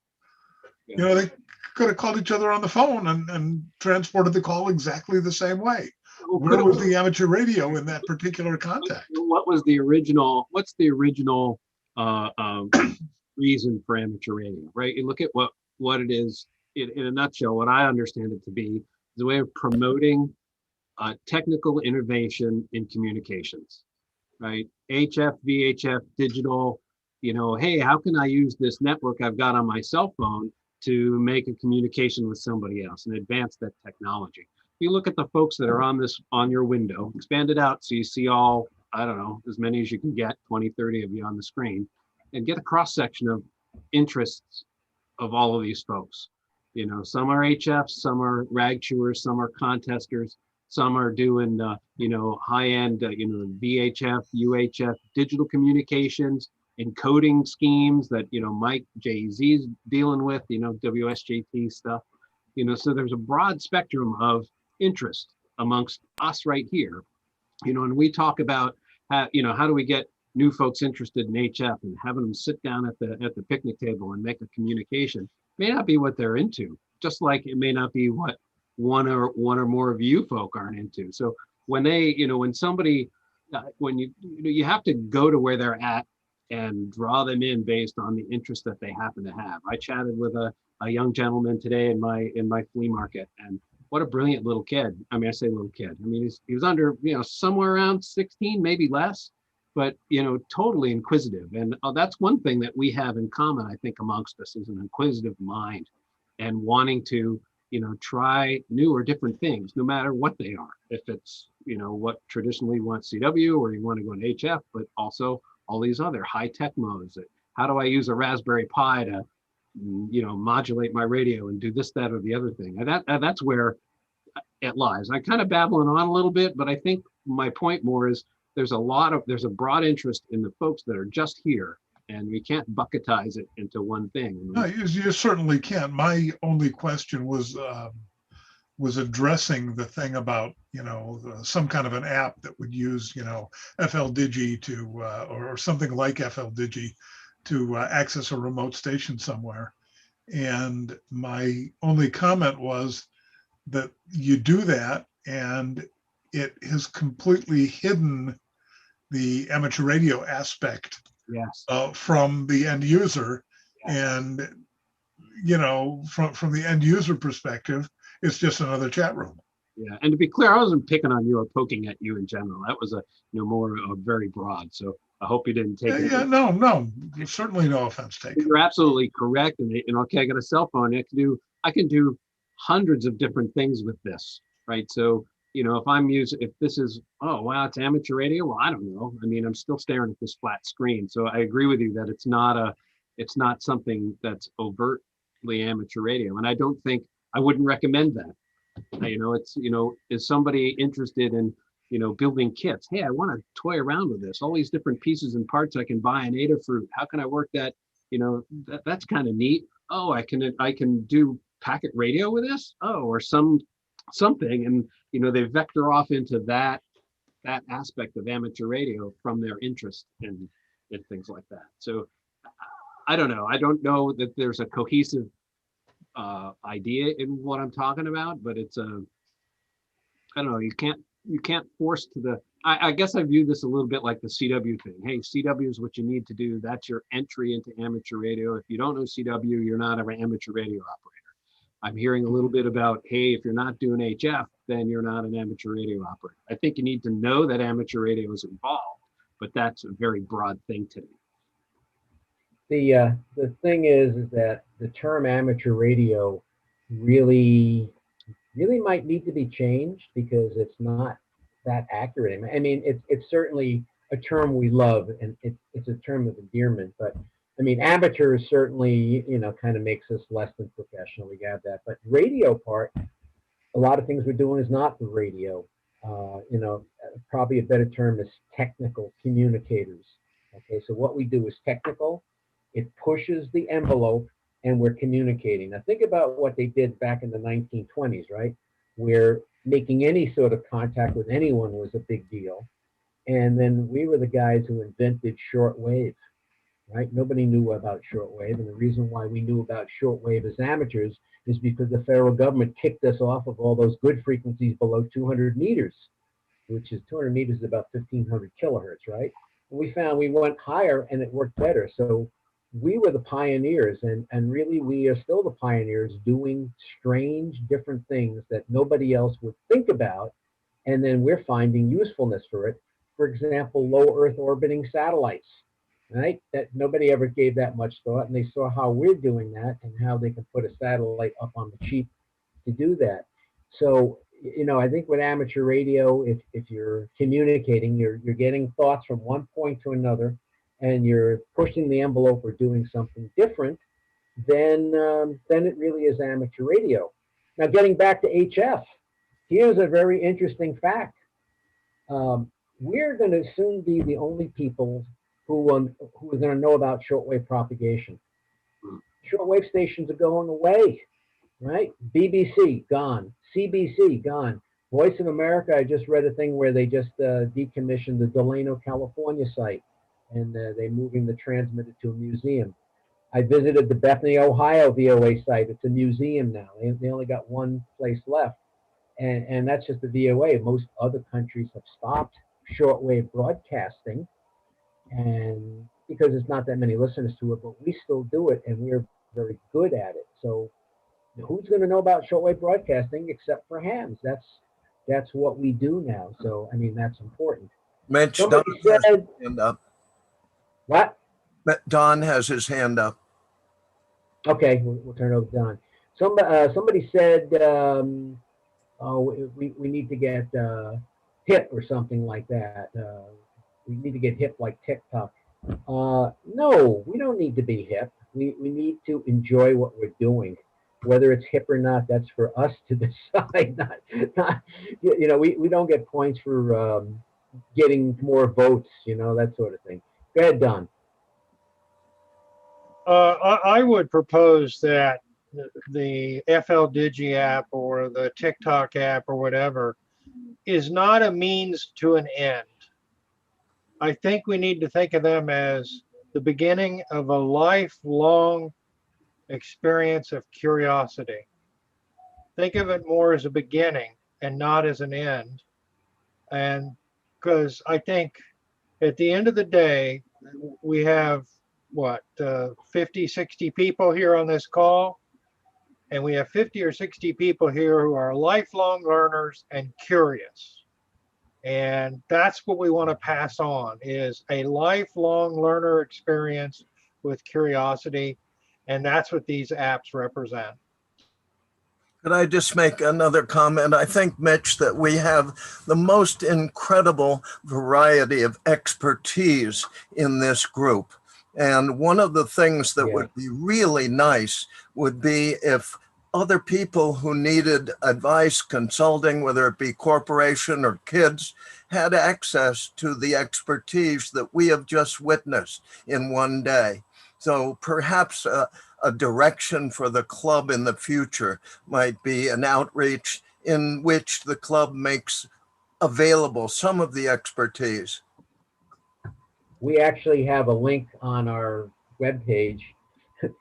they could have called each other on the phone and transported the call exactly the same way. Where was the amateur radio in that particular context? What's the original reason for amateur radio, right? You look at what it is in a nutshell. What I understand it to be is a way of promoting technical innovation in communications, right? HF, VHF, digital, hey, how can I use this network I've got on my cell phone to make a communication with somebody else and advance that technology? You look at the folks that are on your window, expand it out so you see all, I don't know, as many as you can get, 20, 30 of you on the screen, and get a cross section of interests of all of these folks. Some are HFs, some are rag chewers, some are contesters, some are doing, high-end, VHF, UHF, digital communications, encoding schemes that, Mike Jay-Z's dealing with, WSJT stuff. So there's a broad spectrum of interest amongst us right here, and we talk about how do we get new folks interested in HF, and having them sit down at the picnic table and make a communication may not be what they're into, just like it may not be what one or more of you folk aren't into. So when they, when somebody, when you have to go to where they're at and draw them in based on the interest that they happen to have. I chatted with a young gentleman today in my flea market, and what a brilliant little kid. I mean, I say little kid. I mean, he was under, somewhere around 16, maybe less, but, totally inquisitive. And that's one thing that we have in common, I think, amongst us, is an inquisitive mind and wanting to, try new or different things, no matter what they are. If it's, what traditionally you want CW, or you want to go to HF, but also all these other high-tech modes. How do I use a Raspberry Pi to, modulate my radio and do this, that, or the other thing? And that's where it lies. I'm kind of babbling on a little bit, but I think my point more is there's a broad interest in the folks that are just here, and we can't bucketize it into one thing. No, you certainly can't. My only question was addressing the thing about, some kind of an app that would use, FL Digi to, or something like FL Digi to access a remote station somewhere. And my only comment was that you do that and it has completely hidden the amateur radio aspect from the end user. And, from the end user perspective, it's just another chat room. Yeah, and to be clear, I wasn't picking on you or poking at you in general. That was more very broad. So I hope you didn't take it. Yeah, no, certainly no offense taken. You're absolutely correct. And okay, I got a cell phone. I can do hundreds of different things with this, right? So if I'm using, if this is, oh, wow, it's amateur radio. Well, I don't know. I mean, I'm still staring at this flat screen. So I agree with you that it's not something that's overtly amateur radio. And I wouldn't recommend that. It's, is somebody interested in, building kits? Hey, I want to toy around with this, all these different pieces and parts I can buy in Adafruit. How can I work that? That's kind of neat. Oh, I can do packet radio with this. Oh, or something. And, they vector off into that aspect of amateur radio from their interest in things like that. So I don't know. I don't know that there's a cohesive idea in what I'm talking about, but it's I don't know. You can't force to the. I guess I view this a little bit like the CW thing. Hey, CW is what you need to do. That's your entry into amateur radio. If you don't know CW, you're not an amateur radio operator. I'm hearing a little bit about, hey, if you're not doing HF, then you're not an amateur radio operator. I think you need to know that amateur radio is involved, but that's a very broad thing to me. The thing is that the term amateur radio really might need to be changed because it's not that accurate. I mean, it's certainly a term we love and it's a term of endearment, but I mean, amateur is certainly, kind of makes us less than professional. We got that, but radio part, a lot of things we're doing is not the radio. Probably a better term is technical communicators. Okay, so what we do is technical. It pushes the envelope and we're communicating. Now think about what they did back in the 1920s, right? Where making any sort of contact with anyone was a big deal. And then we were the guys who invented shortwave, right? Nobody knew about shortwave. And the reason why we knew about shortwave as amateurs is because the federal government kicked us off of all those good frequencies below 200 meters, which is 200 meters is about 1500 kilohertz, right? And we found we went higher and it worked better. So we were the pioneers, and really we are still the pioneers doing strange different things that nobody else would think about, and then we're finding usefulness for it. For example, low Earth orbiting satellites, right? That nobody ever gave that much thought, and they saw how we're doing that and how they can put a satellite up on the cheap to do that. So, I think with amateur radio, if you're communicating, you're getting thoughts from one point to another, and you're pushing the envelope or doing something different, then it really is amateur radio. Now, getting back to HF, here's a very interesting fact. We're going to soon be the only people who are going to know about shortwave propagation. Shortwave stations are going away, right? BBC, gone. CBC, gone. Voice of America, I just read a thing where they just decommissioned the Delano, California site, and they're moving the transmitter to a museum. I visited the Bethany, Ohio VOA site. It's a museum now. They only got one place left, and that's just the VOA. Most other countries have stopped shortwave broadcasting, and because there's not that many listeners to it, but we still do it, and we're very good at it. So who's going to know about shortwave broadcasting except for hams? That's what we do now. So I mean, that's important. Mitch, Somebody Don has said, his hand up. what? Don has his hand up. Okay, we'll turn it over to Don. Somebody said, we need to get hip or something like that. We need to get hip like TikTok. No, we don't need to be hip. We need to enjoy what we're doing. Whether it's hip or not, that's for us to decide. Not we don't get points for getting more votes, that sort of thing. Go ahead, Don. I would propose that the FL Digi app or the TikTok app or whatever is not a means to an end. I think we need to think of them as the beginning of a lifelong experience of curiosity. Think of it more as a beginning and not as an end. And because I think at the end of the day, we have what, 50, 60 people here on this call, and we have 50 or 60 people here who are lifelong learners and curious. And that's what we want to pass on, is a lifelong learner experience with curiosity. And that's what these apps represent. Could I just make another comment? I think, Mitch, that we have the most incredible variety of expertise in this group. And one of the things that would be really nice would be if other people who needed advice, consulting, whether it be corporation or kids, had access to the expertise that we have just witnessed in one day. So perhaps a direction for the club in the future might be an outreach in which the club makes available some of the expertise. We actually have a link on our webpage.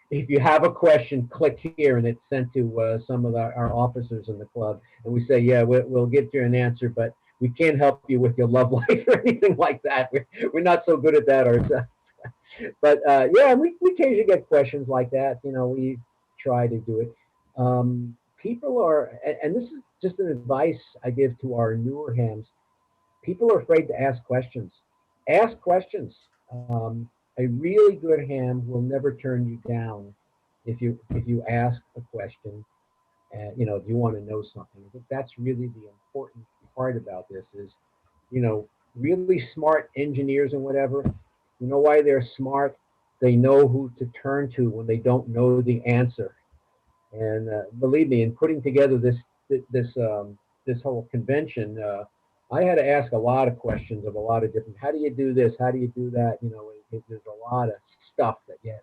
If you have a question, click here, and it's sent to some of our officers in the club. And we say, yeah, we'll get you an answer, but we can't help you with your love life or anything like that. We're not so good at that ourselves. But yeah, we occasionally get questions like that. You know, we try to do it. People are, and this is just an advice I give to our newer hams. People are afraid to ask questions. Ask questions. A really good ham will never turn you down if you ask a question. You know, if you want to know something. I think that's really the important part about this is, you know, really smart engineers and whatever. You know why they're smart? They know who to turn to when they don't know the answer. And believe me, in putting together this whole convention, I had to ask a lot of questions of a lot of different. How do you do this? How do you do that? You know, there's a lot of stuff that you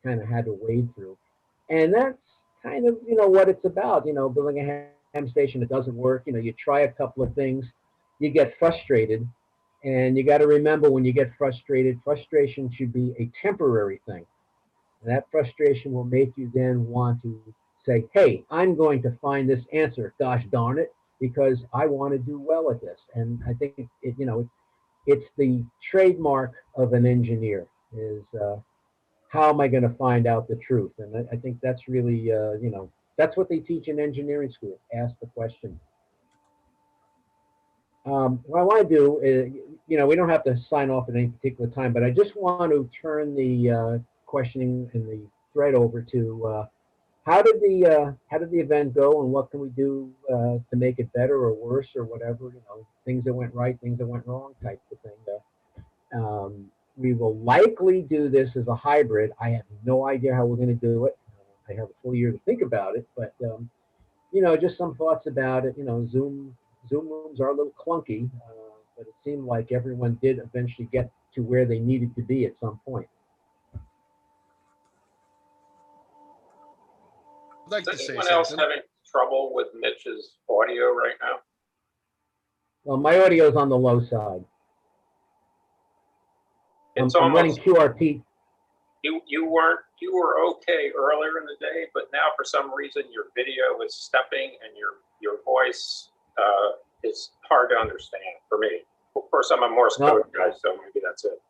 kind of had to wade through, and that's kind of what it's about. You know, building a ham station that doesn't work. You know, you try a couple of things, you get frustrated, and you got to remember when you get frustrated, frustration should be a temporary thing. And that frustration will make you then want to say, hey, I'm going to find this answer, gosh darn it, because I want to do well at this. And I think, it's the trademark of an engineer is how am I going to find out the truth? And I think that's really, that's what they teach in engineering school, ask the question. What I want to do is, we don't have to sign off at any particular time, but I just want to turn the questioning and the thread over to how did the event go, and what can we do to make it better or worse or whatever, things that went right, things that went wrong type of thing. We will likely do this as a hybrid. I have no idea how we're going to do it. I have a full year to think about it, but just some thoughts about it. Zoom rooms are a little clunky, but it seemed like everyone did eventually get to where they needed to be at some point. I'd like to Is say anyone else something. having trouble with Mitch's audio right now? Well, my audio is on the low side. I'm running QRP. You were okay earlier in the day, but now for some reason your video is stepping and your voice is hard to understand for me. Of course, I'm a Morse code guy, so maybe that's it.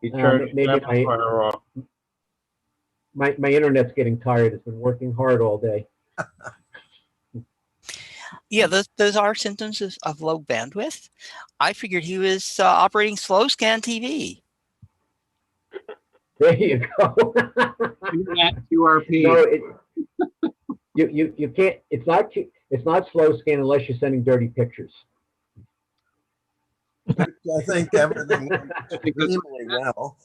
You turned my internet's getting tired. It's been working hard all day. Yeah, those are symptoms of low bandwidth. I figured he was operating slow scan TV. There you go. QRP. No, you can't. It's not slow scan unless you're sending dirty pictures. I think everything went extremely well.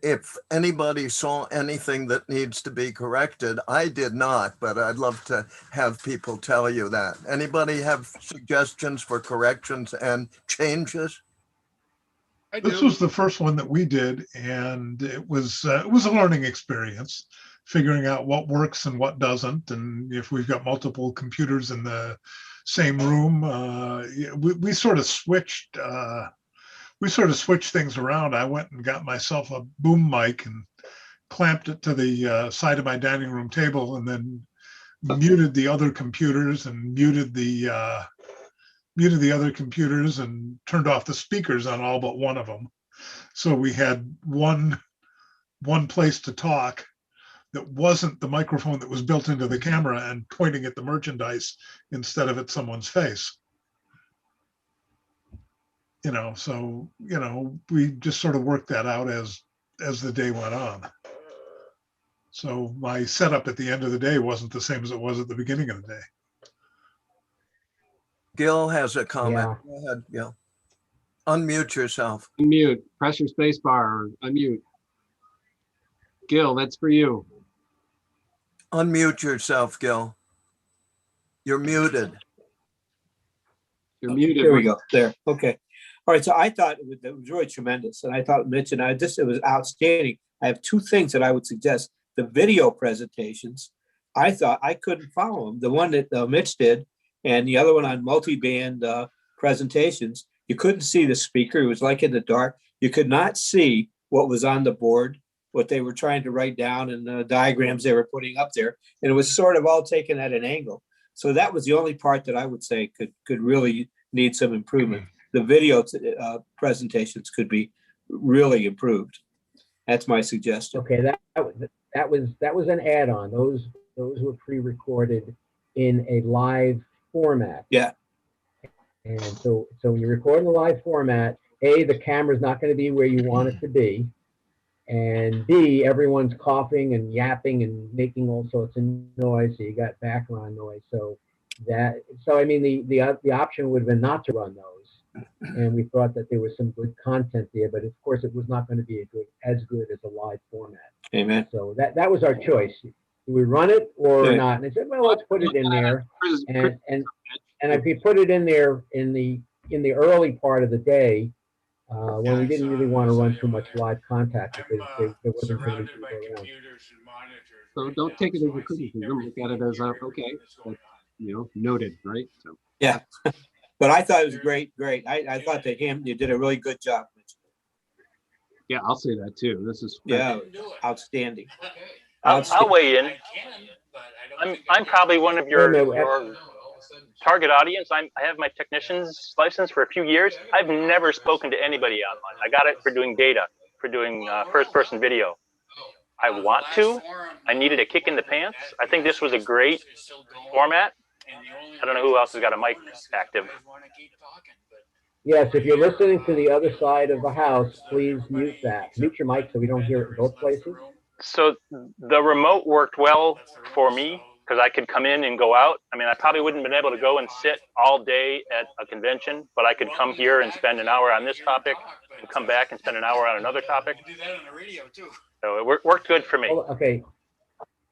If anybody saw anything that needs to be corrected, I did not, but I'd love to have people tell you that. Anybody have suggestions for corrections and changes? This was the first one that we did, and it was a learning experience, figuring out what works and what doesn't, and if we've got multiple computers in the same room, we sort of switched. We sort of switched things around. I went and got myself a boom mic and clamped it to the side of my dining room table, and then muted the other computers and muted the other computers and turned off the speakers on all but one of them. So we had one place to talk that wasn't the microphone that was built into the camera and pointing at the merchandise instead of at someone's face. So, we just sort of worked that out as the day went on. So my setup at the end of the day wasn't the same as it was at the beginning of the day. Gil has a comment. Yeah. Go ahead, Gil. Unmute yourself. Unmute. Press your space bar. Unmute. Gil, that's for you. Unmute yourself, Gil. You're muted. You're muted. There we go. There. Okay. All right. So I thought it was really tremendous. And I thought Mitch and it was outstanding. I have two things that I would suggest. The video presentations, I thought I couldn't follow them. The one that Mitch did and the other one on multi-band presentations, you couldn't see the speaker. It was like in the dark. You could not see what was on the board, what they were trying to write down and the diagrams they were putting up there. And it was sort of all taken at an angle. So that was the only part that I would say could really need some improvement. The video presentations could be really improved. That's my suggestion. Okay, that was an add-on. Those were pre-recorded in a live format. Yeah. And so when you record in a live format, A, the camera's not going to be where you want it to be, and B, everyone's coughing and yapping and making all sorts of noise, so you got background noise. So I mean, the option would have been not to run those, and we thought that there was some good content there, but of course it was not going to be as good as a live format. Amen. So that was our choice. Do we run it or Yeah. not? And they said, well, let's put it in there. And if you put it in there in the early part of the day, when we didn't really want to run too much live contact because there wasn't too many people around. So don't take it as a criticism. Look at it as okay, but, noted, right? So Yeah. But I thought it was great. I thought that you did a really good job, Mitch. yeah, I'll say that too. This is Yeah, outstanding. I'll weigh in. I'm probably one of your target audience. I have my technician's license for a few years. I've never spoken to anybody online. I got it for doing data, for doing first-person video. I want to. I needed a kick in the pants. I think this was a great format. I don't know who else has got a mic active. Yes, if you're listening to the other side of the house, please mute that. Mute your mic so we don't hear it in both places. So the remote worked well for me because I could come in and go out. I mean, I probably wouldn't have been able to go and sit all day at a convention, but I could come here and spend an hour on this topic and come back and spend an hour on another topic. Do that on the radio too. So it worked good for me. Okay,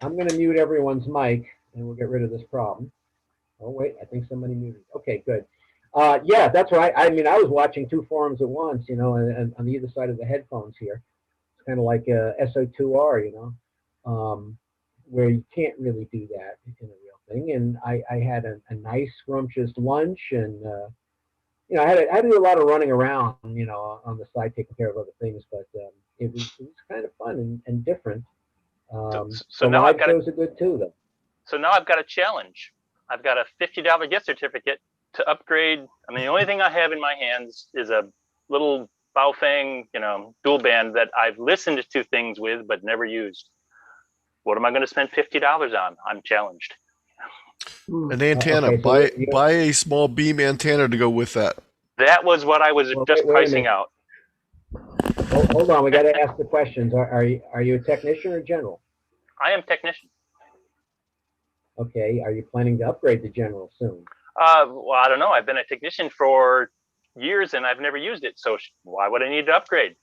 I'm going to mute everyone's mic and we'll get rid of this problem. Oh, wait, I think somebody muted. Okay, good. Yeah, that's right. I mean, I was watching two forums at once, and on either side of the headphones here. It's kind of like SO2R, where you can't really do that in a real thing. And I had a nice scrumptious lunch, and I had to do a lot of running around, on the side taking care of other things, but it was kind of fun and different. So now I've got shows are good too, though. So now I've got a challenge. I've got a $50 gift certificate to upgrade. I mean, the only thing I have in my hands is a little Baofeng, dual band that I've listened to things with but never used. What am I going to spend $50 on? I'm challenged. An antenna. Buy a small beam antenna to go with that. That was what I was just pricing out. Hold on, we got to ask the questions. Are you a technician or general? I am technician. Okay, are you planning to upgrade to general soon? Well, I don't know. I've been a technician for years and I've never used it. So why would I need to upgrade?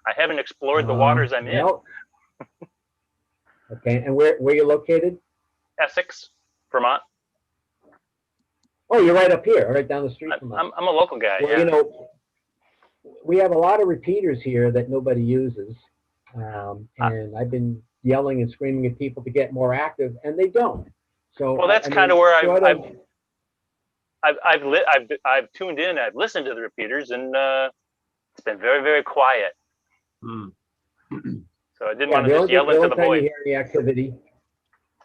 I haven't explored the waters I'm in. Okay, and where you located? Essex, Vermont. Oh, you're right up here, right down the street from us. I'm a local guy. Well, yeah. We have a lot of repeaters here that nobody uses. And I've been yelling and screaming at people to get more active, and they don't. So well, that's kind of where I've tuned in. I've listened to the repeaters, and it's been very, very quiet. So I didn't want to just yell into the void.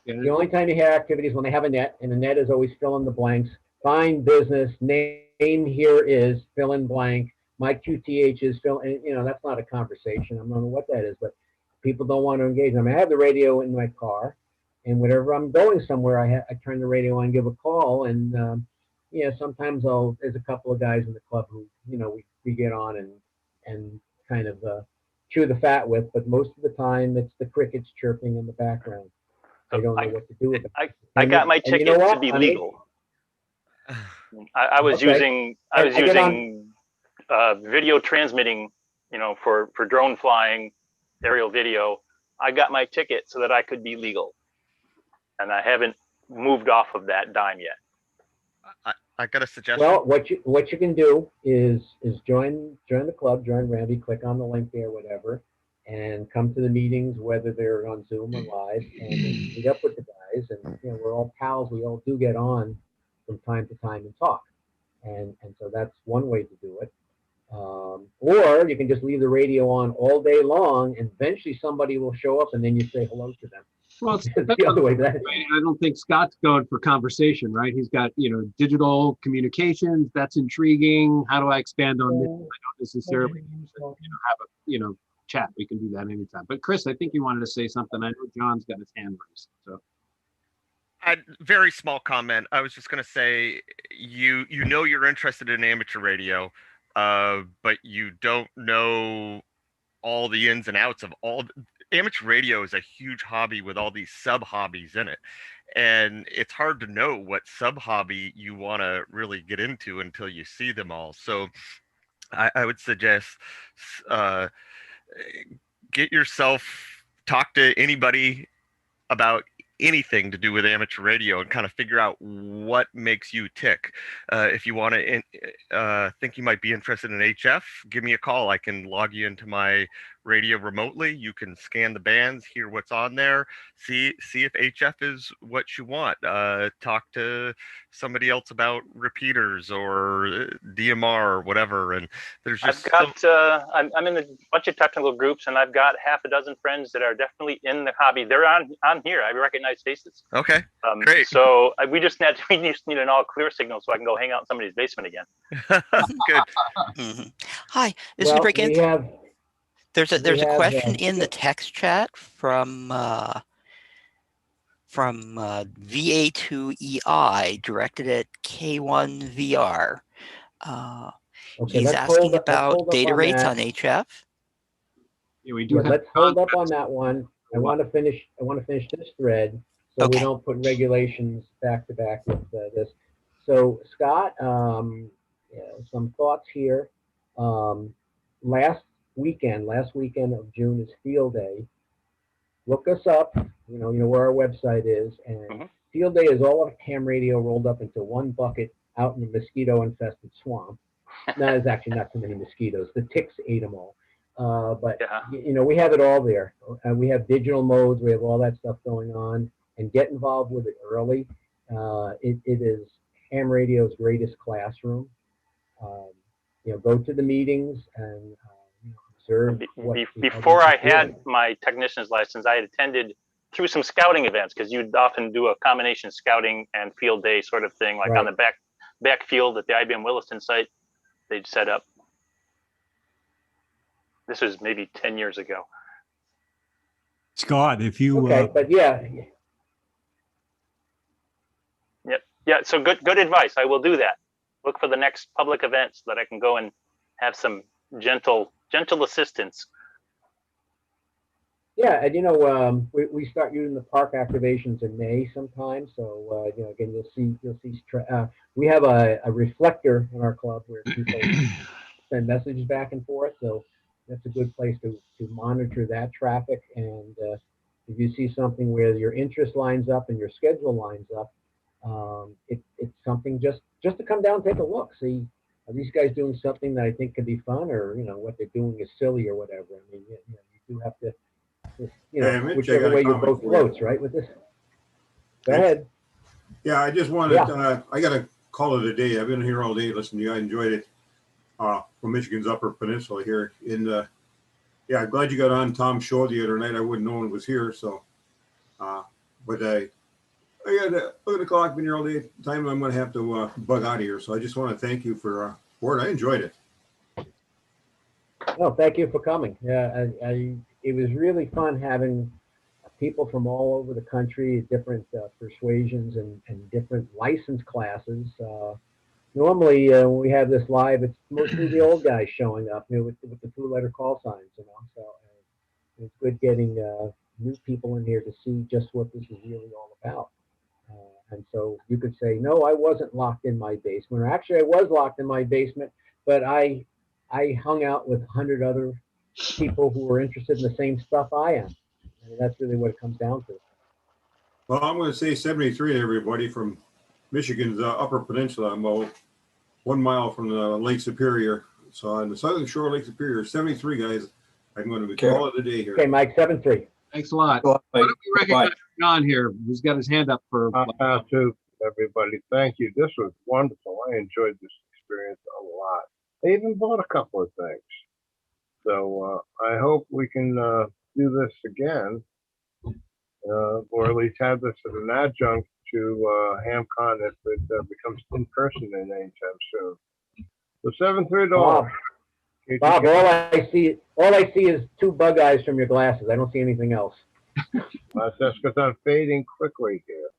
The only time you hear activity is when they have a net, and the net is always fill in the blanks. Find business, name here is fill in blank. My QTH is fill, and that's not a conversation. I don't know what that is, but people don't want to engage. I mean, I have the radio in my car, and whenever I'm going somewhere, I turn the radio on, give a call, and sometimes there's a couple of guys in the club who we get on and kind of chew the fat with, but most of the time it's the crickets chirping in the background. I don't know what to do with it. I got my And you know ticket to what? be I mean, legal. I was Okay. using video transmitting, for drone flying, aerial video. I got my ticket so that I could be legal, and I haven't moved off of that dime yet. I got a suggestion. Well, what you can do is join the club, join Randy, click on the link there, whatever, and come to the meetings, whether they're on Zoom or live, and meet up with the guys. And we're all pals. We all do get on from time to time and talk, and so that's one way to do it. Or you can just leave the radio on all day long, and eventually somebody will show up, and then you say hello to them. Well, it's the other way. I don't think Scott's going for conversation, right? He's got, digital communications. That's intriguing. How do I expand on this? I don't necessarily have a, chat. We can do that anytime. But Chris, I think you wanted to say something. I know John's got his hand raised. So. Very small comment. I was just going to say, you're interested in amateur radio, but you don't know all the ins and outs of all. Amateur radio is a huge hobby with all these sub hobbies in it, and it's hard to know what sub hobby you want to really get into until you see them all. So I would suggest talk to anybody about anything to do with amateur radio and kind of figure out what makes you tick. If you want to think you might be interested in HF, give me a call. I can log you into my radio remotely. You can scan the bands, hear what's on there, see if HF is what you want. Talk to somebody else about repeaters or DMR or whatever. And there's just I'm in a bunch of technical groups, and I've got half a dozen friends that are definitely in the hobby. They're on here. I recognize faces. Okay, great. So we just need an all clear signal so I can go hang out in somebody's basement again. Good. Hi, this is break in. There's a we have, question in the text chat from VA2EI directed at K1VR. Okay, He's let's hold asking up about data on rates that. on HF. Yeah, we do. Let's hold up on that one. I want to finish this thread so we don't put regulations back to back with this. So Scott, some thoughts here. Last weekend of June is Field Day. Look us up. You know where our website is, and Field Day is all of ham radio rolled up into one bucket out in the mosquito-infested swamp. No, there's actually not too many mosquitoes. The ticks ate them all. But we have it all there. We have digital modes. We have all that stuff going on. And get involved with it early. It is ham radio's greatest classroom. Go to the meetings and observe. Before I had my technician's license, I had attended through some scouting events, because you'd often do a combination scouting and field day sort of thing, like on the backfield at the IBM Williston site. They'd set up. This was maybe 10 years ago. Scott, if you but yeah. Yep. Yeah. So good advice. I will do that. Look for the next public event so that I can go and have some gentle assistance. Yeah, and we start using the park activations in May sometimes. So again, you'll see. We have a reflector in our club where people send messages back and forth. So that's a good place to monitor that traffic. And if you see something where your interest lines up and your schedule lines up, it's something just to come down and take a look. See, are these guys doing something that I think could be fun, or what they're doing is silly or whatever. I mean, you do have to. Mitch, whichever way your boat floats, right? With this. Go ahead. Yeah, I just wanted. I got to call it a day. I've been here all day listening to you. I enjoyed it. From Michigan's Upper Peninsula here, and I'm glad you got on Tom's show the other night. I wouldn't know it was here, so. But I got to look at the clock. Been here all day. Time I'm going to have to bug out of here. So I just want to thank you for it. I enjoyed it. No, thank you for coming. Yeah, it was really fun having people from all over the country, different persuasions and different license classes. normally when we have this live, it's mostly the old guys showing up, with the 2-letter call signs, So it's good getting new people in here to see just what this is really all about. And so you could say, no, I wasn't locked in my basement, or actually I was locked in my basement, but I hung out with 100 other people who were interested in the same stuff I am. I mean, that's really what it comes down to. Well, I'm going to say 73 to everybody from Michigan's Upper Peninsula. I'm about 1 mile from the Lake Superior. So on the southern shore of Lake Superior, 73 guys. I'm going to call it a day here. Okay, Mike, 7-3. Thanks a lot. Why don't we recognize John here, who's got his hand up for. To everybody, thank you. This was wonderful. I enjoyed this experience a lot. I even bought a couple of things. So I hope we can do this again, or at least have this as an adjunct to HamCon if it becomes in person in any time soon. So $7-3. Bob, all I see is 2 bug eyes from your glasses. I don't see anything else. That's because I'm fading quickly here.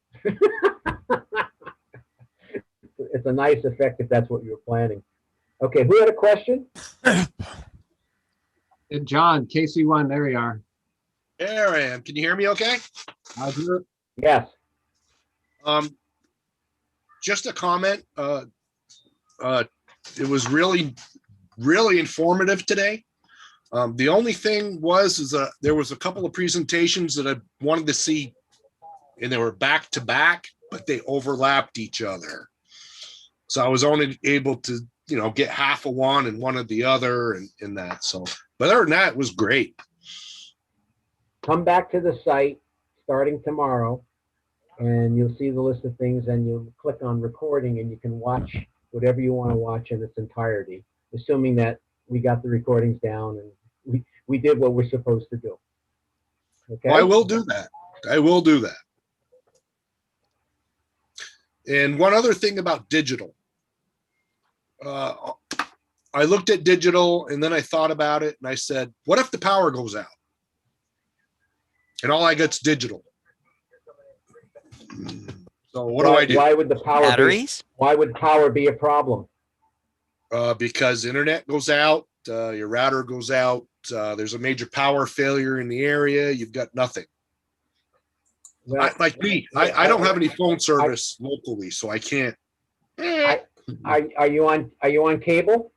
It's a nice effect if that's what you were planning. Okay, who had a question? John, KC1, there you are. There I am. Can you hear me okay? Yes. Just a comment. It was really informative today. The only thing is there was a couple of presentations that I wanted to see, and they were back to back, but they overlapped each other. So I was only able to, get half of one and one of the other and that. So, but other than that, it was great. Come back to the site starting tomorrow, and you'll see the list of things, and you'll click on recording, and you can watch whatever you want to watch in its entirety, assuming that we got the recordings down and we did what we're supposed to do. Okay. Well, I will do that. I will do that. And one other thing about digital. I looked at digital and then I thought about it and I said, what if the power goes out? And all I got's digital. So what do I do? Why would the power batteries? Why would power be a problem? Because internet goes out, your router goes out, there's a major power failure in the area, you've got nothing. Well, I don't have any phone service locally, so I can't. Are you on cable?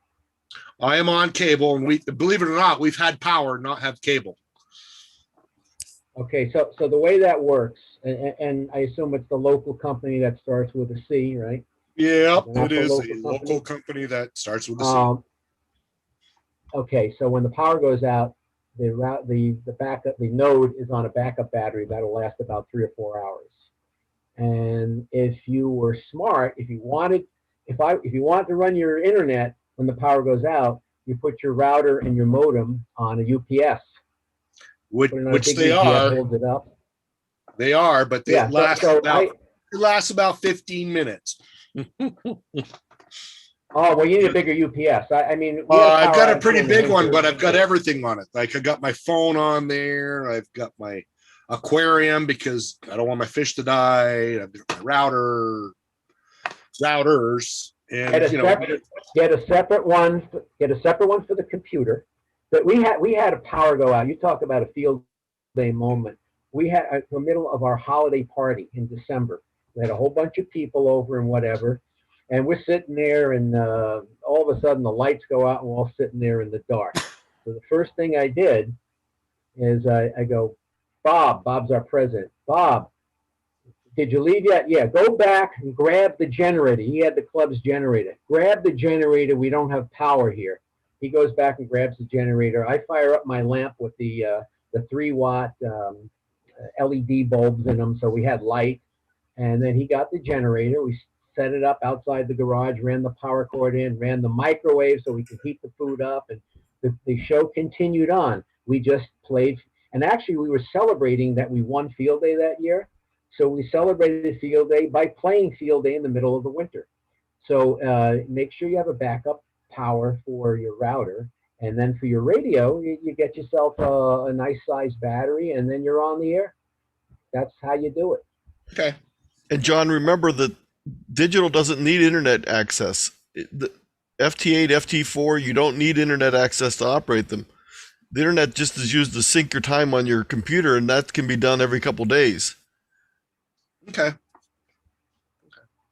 I am on cable, and we, believe it or not, we've had power, not have cable. Okay, so the way that works, and I assume it's the local company that starts with a C, right? Yeah, it is a local company that starts with a C. Okay, so when the power goes out, the backup, the node is on a backup battery that'll last about 3 or 4 hours. And if you were smart, if you wanted to run your internet when the power goes out, you put your router and your modem on a UPS. Which they are. Holds it up. They are, but they it lasts about 15 minutes. Oh, well, you need a bigger UPS. I mean, I've got a pretty big one, but I've got everything on it. Like I got my phone on there. I've got my aquarium because I don't want my fish to die. I've got my routers, and get a separate one. Get a separate one for the computer. But we had a power go out. You talk about a field day moment. We had the middle of our holiday party in December. We had a whole bunch of people over and whatever. And we're sitting there, and all of a sudden the lights go out, and we're all sitting there in the dark. So the first thing I did is I go, Bob's our president. Bob, did you leave yet? Yeah, go back and grab the generator. He had the club's generator. Grab the generator. We don't have power here. He goes back and grabs the generator. I fire up my lamp with the 3-watt LED bulbs in them, so we had light. And then he got the generator. We set it up outside the garage, ran the power cord in, ran the microwave so we could heat the food up, and the show continued on. We just played, and actually we were celebrating that we won field day that year. So we celebrated field day by playing field day in the middle of the winter. So make sure you have a backup power for your router, and then for your radio, you get yourself a nice sized battery, and then you're on the air. That's how you do it. Okay. And John, remember that digital doesn't need internet access. The FT8, FT4, you don't need internet access to operate them. The internet just is used to sync your time on your computer, and that can be done every couple days. Okay.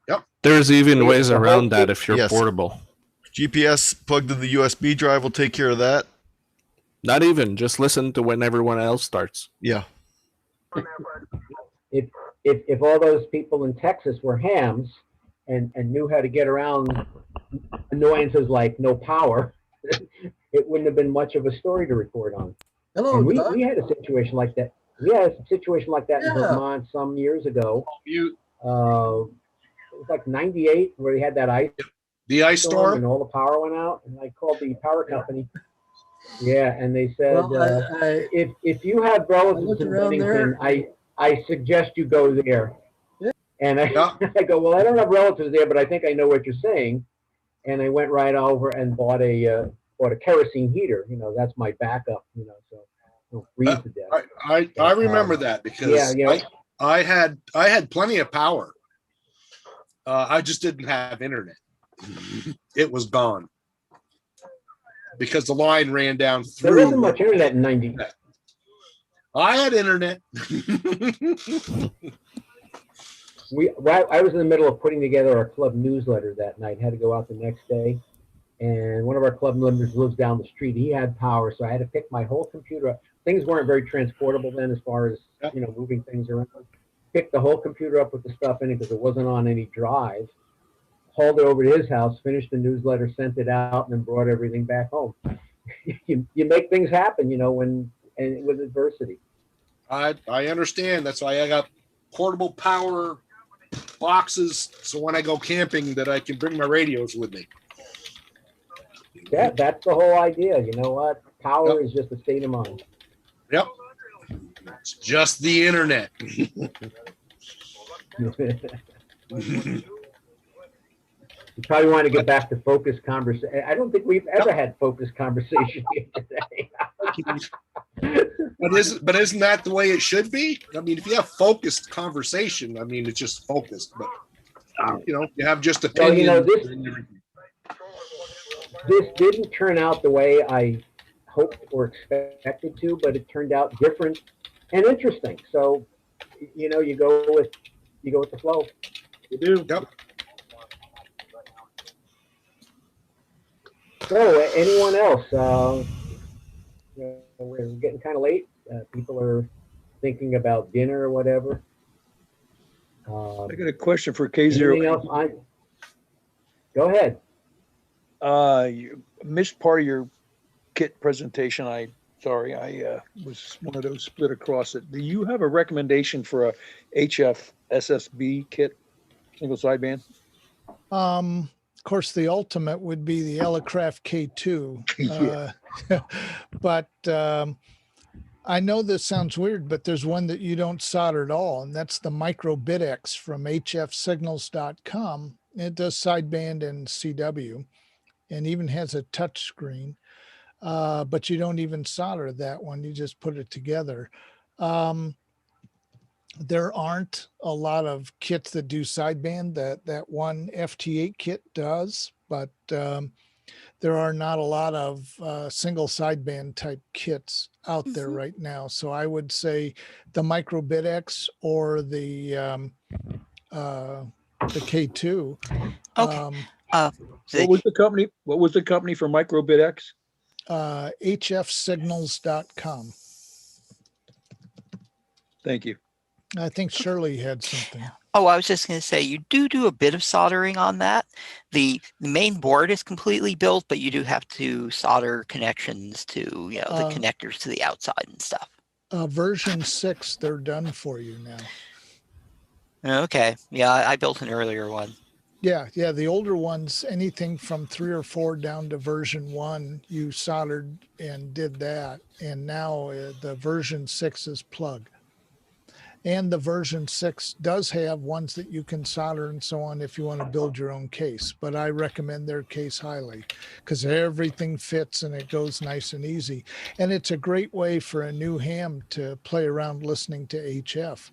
Yep. There's even ways The whole around that thing- if you're yes. portable. GPS plugged in the USB drive will take care of that. Not even, just listen to when everyone else starts. Yeah. If all those people in Texas were hams and knew how to get around annoyances like no power, it wouldn't have been much of a story to report on. Hello, and Doc. we had a situation like that. We had a situation like that in Yeah. Vermont some years ago. You It was like '98 where they had that ice. The ice storm? And all the power went out. And I called the power company. Yeah, and they said, Well, if you have relatives looked in around Bennington, there. I suggest you go there. Yeah. And I, I go, well, I don't have relatives there, but I think I know what you're saying. And I went right over and bought a kerosene heater. You know, that's my backup. You know, so I don't freeze to death. I remember that because I had plenty of power. I just didn't have internet. It was gone because the line ran down through. There wasn't much internet in '90. I had internet. I was in the middle of putting together our club newsletter that night. Had to go out the next day, and one of our club members lives down the street. He had power, so I had to pick my whole computer up. Things weren't very transportable then, as far as moving things around. Picked the whole computer up with the stuff in it because it wasn't on any drive. Hauled it over to his house, finished the newsletter, sent it out, and then brought everything back home. you make things happen, with adversity. I understand. That's why I got portable power boxes, so when I go camping, that I can bring my radios with me. Yeah, that's the whole idea. You know what? Power is just a state of mind. Yep. It's just the internet. You probably want to get back to focused conversation. I don't think we've ever had focused conversation here today. But isn't that the way it should be? I mean, if you have focused conversation, I mean, it's just focused. But you have just opinions. This didn't turn out the way I hoped or expected to, but it turned out different and interesting. So, you go with the flow. You do. Yep. So, anyone else? We're getting kind of late. People are thinking about dinner or whatever. I got a question for Anything else? Go ahead. You missed part of your kit presentation. I was one of those split across it. Do you have a recommendation for a HF SSB kit, single sideband? Of course, the ultimate would be the Elecraft K2. But I know this sounds weird, but there's one that you don't solder at all, and that's the MicroBitX from hfsignals.com. It does sideband and CW and even has a touch screen, but you don't even solder that one. You just put it together. There aren't a lot of kits that do sideband. That one FT8 kit does, but there are not a lot of single sideband type kits out there right now. So I would say the MicroBitX or the K2. Okay. What was the company? What was the company for MicroBitX? hfsignals.com. Thank you. I think Shirley had something. Oh, I was just going to say, you do a bit of soldering on that. The main board is completely built, but you do have to solder connections to, the connectors to the outside and stuff. Version 6, they're done for you now. Okay. Yeah, I built an earlier one. Yeah. The older ones, anything from 3 or 4 down to version 1, you soldered and did that. And now the version 6 is plug. And the version 6 does have ones that you can solder and so on if you want to build your own case. But I recommend their case highly because everything fits and it goes nice and easy. And it's a great way for a new ham to play around listening to HF.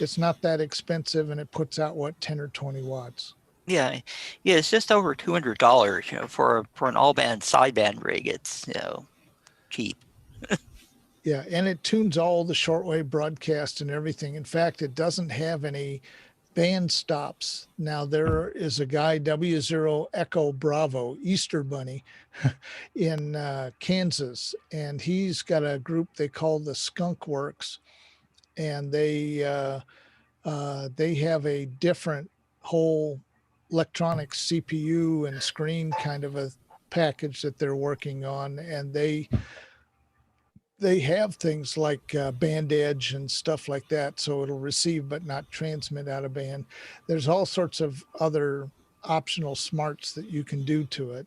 it's not that expensive, and it puts out what, 10 or 20 watts. Yeah, yeah, it's just over $200. For an all-band sideband rig, it's cheap. Yeah, and it tunes all the shortwave broadcast and everything. In fact, it doesn't have any band stops. Now, there is a guy, W0 Echo Bravo, Easter Bunny, in Kansas, and he's got a group they call the Skunk Works, and they have a different whole electronic CPU and screen kind of a package that they're working on, and they have things like band edge and stuff like that, so it'll receive but not transmit out of band. There's all sorts of other optional smarts that you can do to it.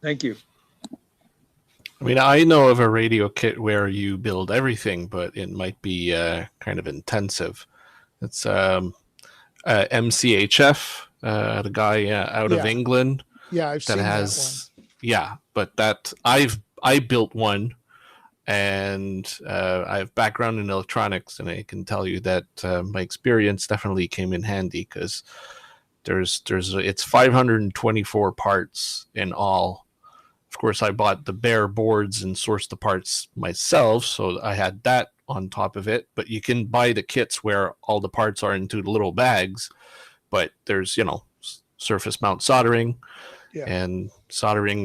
Thank you. I mean, I know of a radio kit where you build everything, but it might be kind of intensive. It's MCHF, the guy out of Yeah. England. Yeah, I've that seen has, yeah, but that I built one, and I have background in electronics, and I can tell you that my experience definitely came in handy, because it's 524 parts in all. Of course, I bought the bare boards and sourced the parts myself, so I had that on top of it. But you can buy the kits where all the parts are into the little bags, but there's, surface mount soldering, and soldering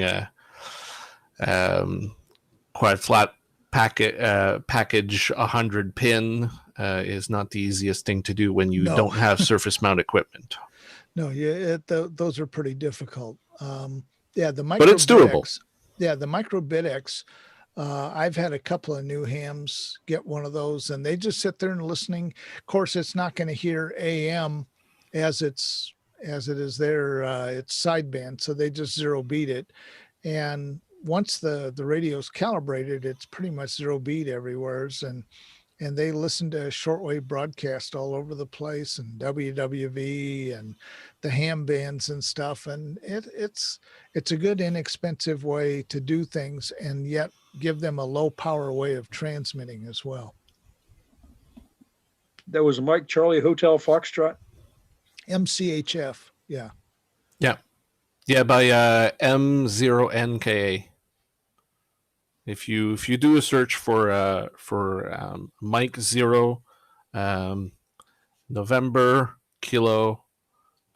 quite flat package 100 pin is not the easiest thing to do when you No. don't have surface mount equipment. No, yeah, those are pretty difficult. Yeah, the But it's doable. MicroBitX. Yeah, the MicroBitX. I've had a couple of new hams get one of those, and they just sit there and listening. Of course, it's not going to hear AM as it is there. It's sideband, so they just zero beat it. And once the radio's calibrated, it's pretty much zero beat everywhere, and they listen to shortwave broadcast all over the place, and WWV and the ham bands and stuff. And it's a good, inexpensive way to do things, and yet give them a low power way of transmitting as well. That was Mike Charlie Hotel Foxtrot. MCHF. Yeah. Yeah. Yeah, by M0NKA. If you do a search for Mike 0 November Kilo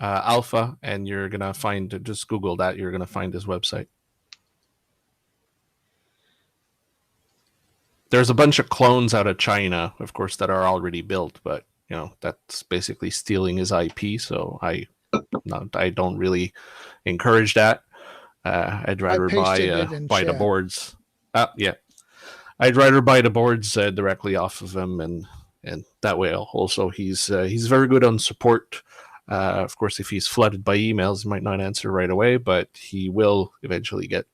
Alpha, and you're gonna find, just Google that, you're gonna find his website. There's a bunch of clones out of China, of course, that are already built, but that's basically stealing his IP. So I don't really encourage that. I'd rather buy the boards. Yeah, I'd rather buy the boards directly off of him, and that way also he's very good on support. Of course, if he's flooded by emails, he might not answer right away, but he will eventually get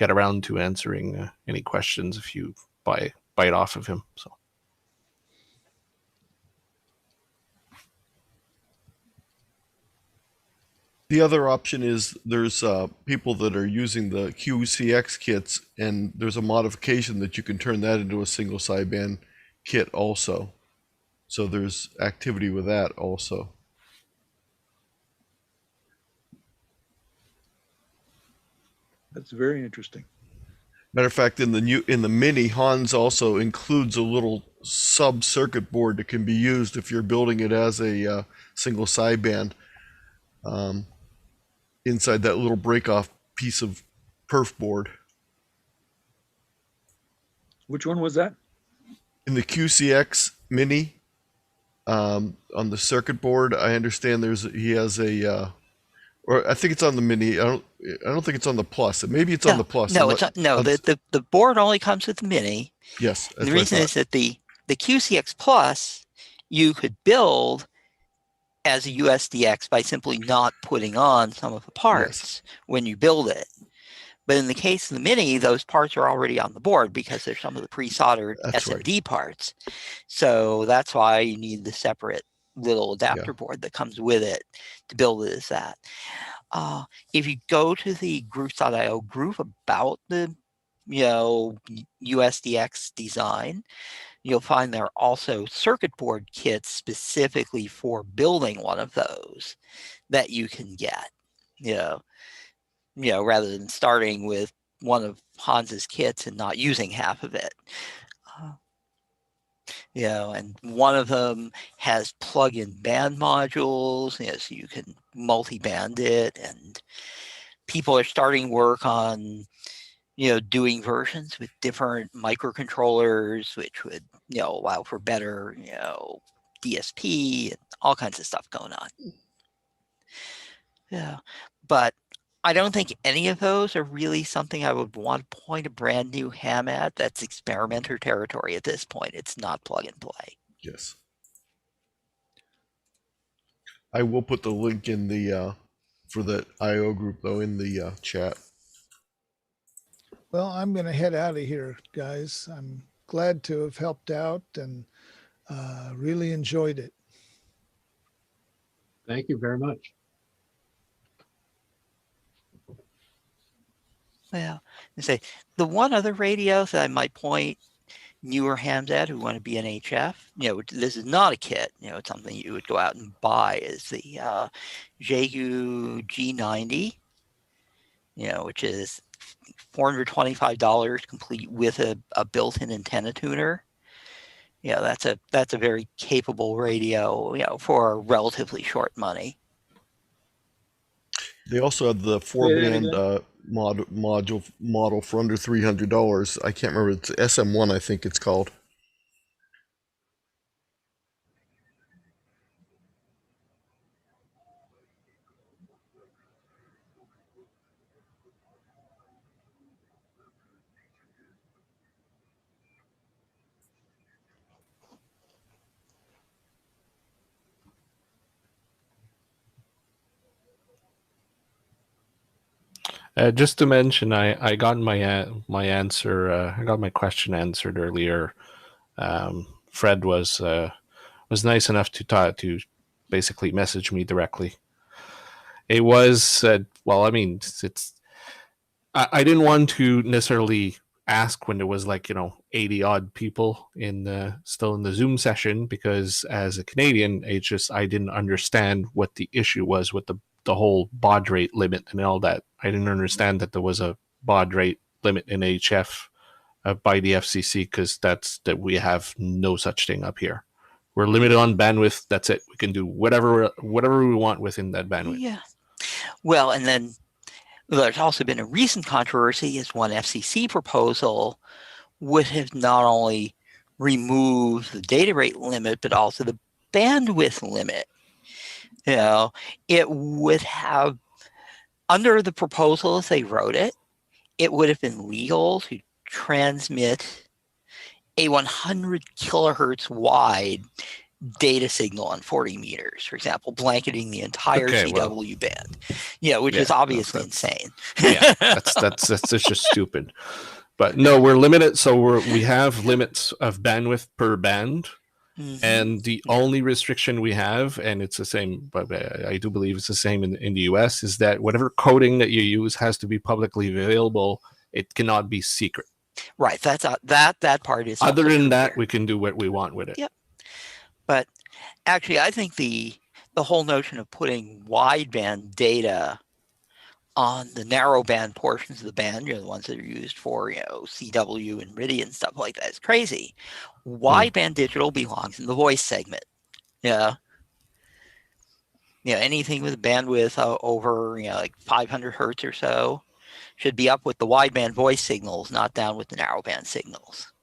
around to answering any questions if you buy it off of him. So. The other option is there's people that are using the QCX kits, and there's a modification that you can turn that into a single sideband kit also. So there's activity with that also. That's very interesting. Matter of fact, in the Mini, Hans also includes a little sub circuit board that can be used if you're building it as a single sideband. Inside that little break-off piece of perf board. Which one was that? In the QCX Mini, on the circuit board, I understand he has a, or I think it's on the Mini. I don't think it's on the Plus. Maybe it's on the Plus. No, the board only comes with the Mini. Yes. And the reason is that the QCX Plus you could build as a USDX by simply not putting on some of the parts when you build it. But in the case of the Mini, those parts are already on the board because they're some of the pre-soldered SMD parts. So that's why you need the separate little adapter board that comes with it to build it as that. If you go to the groups.io group about the USDX design, you'll find there are also circuit board kits specifically for building one of those that you can get, rather than starting with one of Hans's kits and not using half of it. And one of them has plug-in band modules, so you can multi-band it, and people are starting work on, doing versions with different microcontrollers, which would, allow for better, DSP and all kinds of stuff going on. Yeah, but I don't think any of those are really something I would want to point a brand new ham at. That's experimenter territory at this point. It's not plug and play. Yes. I will put the link in the for the IO group though in the chat. Well, I'm going to head out of here, guys. I'm glad to have helped out and really enjoyed it. Thank you very much. Well, and say the one other radio that I might point newer hams at who want to be an HF, this is not a kit, it's something you would go out and buy, is the Jaegu G90, which is $425 complete with a built-in antenna tuner. That's a very capable radio, for relatively short money. They also have the 4-band model for under $300. I can't remember. It's SM1, I think it's called. Just to mention, I got my answer. I got my question answered earlier. Fred was nice enough to basically message me directly. It was well, I mean, I didn't want to necessarily ask when there was 80 odd people still in the Zoom session, because as a Canadian, I didn't understand what the issue was with the whole baud rate limit and all that. I didn't understand that there was a baud rate limit in HF by the FCC, because that we have no such thing up here. We're limited on bandwidth. That's it. We can do whatever we want within that bandwidth. Yeah. Well, and then there's also been a recent controversy, is one FCC proposal would have not only removed the data rate limit, but also the bandwidth limit. It would have, under the proposal as they wrote it, it would have been legal to transmit a 100 kilohertz wide data signal on 40 meters, for example, blanketing the entire CW band, which is obviously insane. Yeah, that's just stupid. But no, we're limited. So we have limits of bandwidth per band. Mm-hmm. And the only restriction we have, and it's the same, but I do believe it's the same in the US, is that whatever coding that you use has to be publicly available. It cannot be secret. Right. That's that part is. Other than that, we can do what we want with it. Yep. But actually, I think the whole notion of putting wideband data on the narrowband portions of the band, the ones that are used for, CW and MIDI and stuff like that, is crazy. Wideband digital belongs in the voice segment. Anything with bandwidth over, 500 hertz or so should be up with the wideband voice signals, not down with the narrowband signals.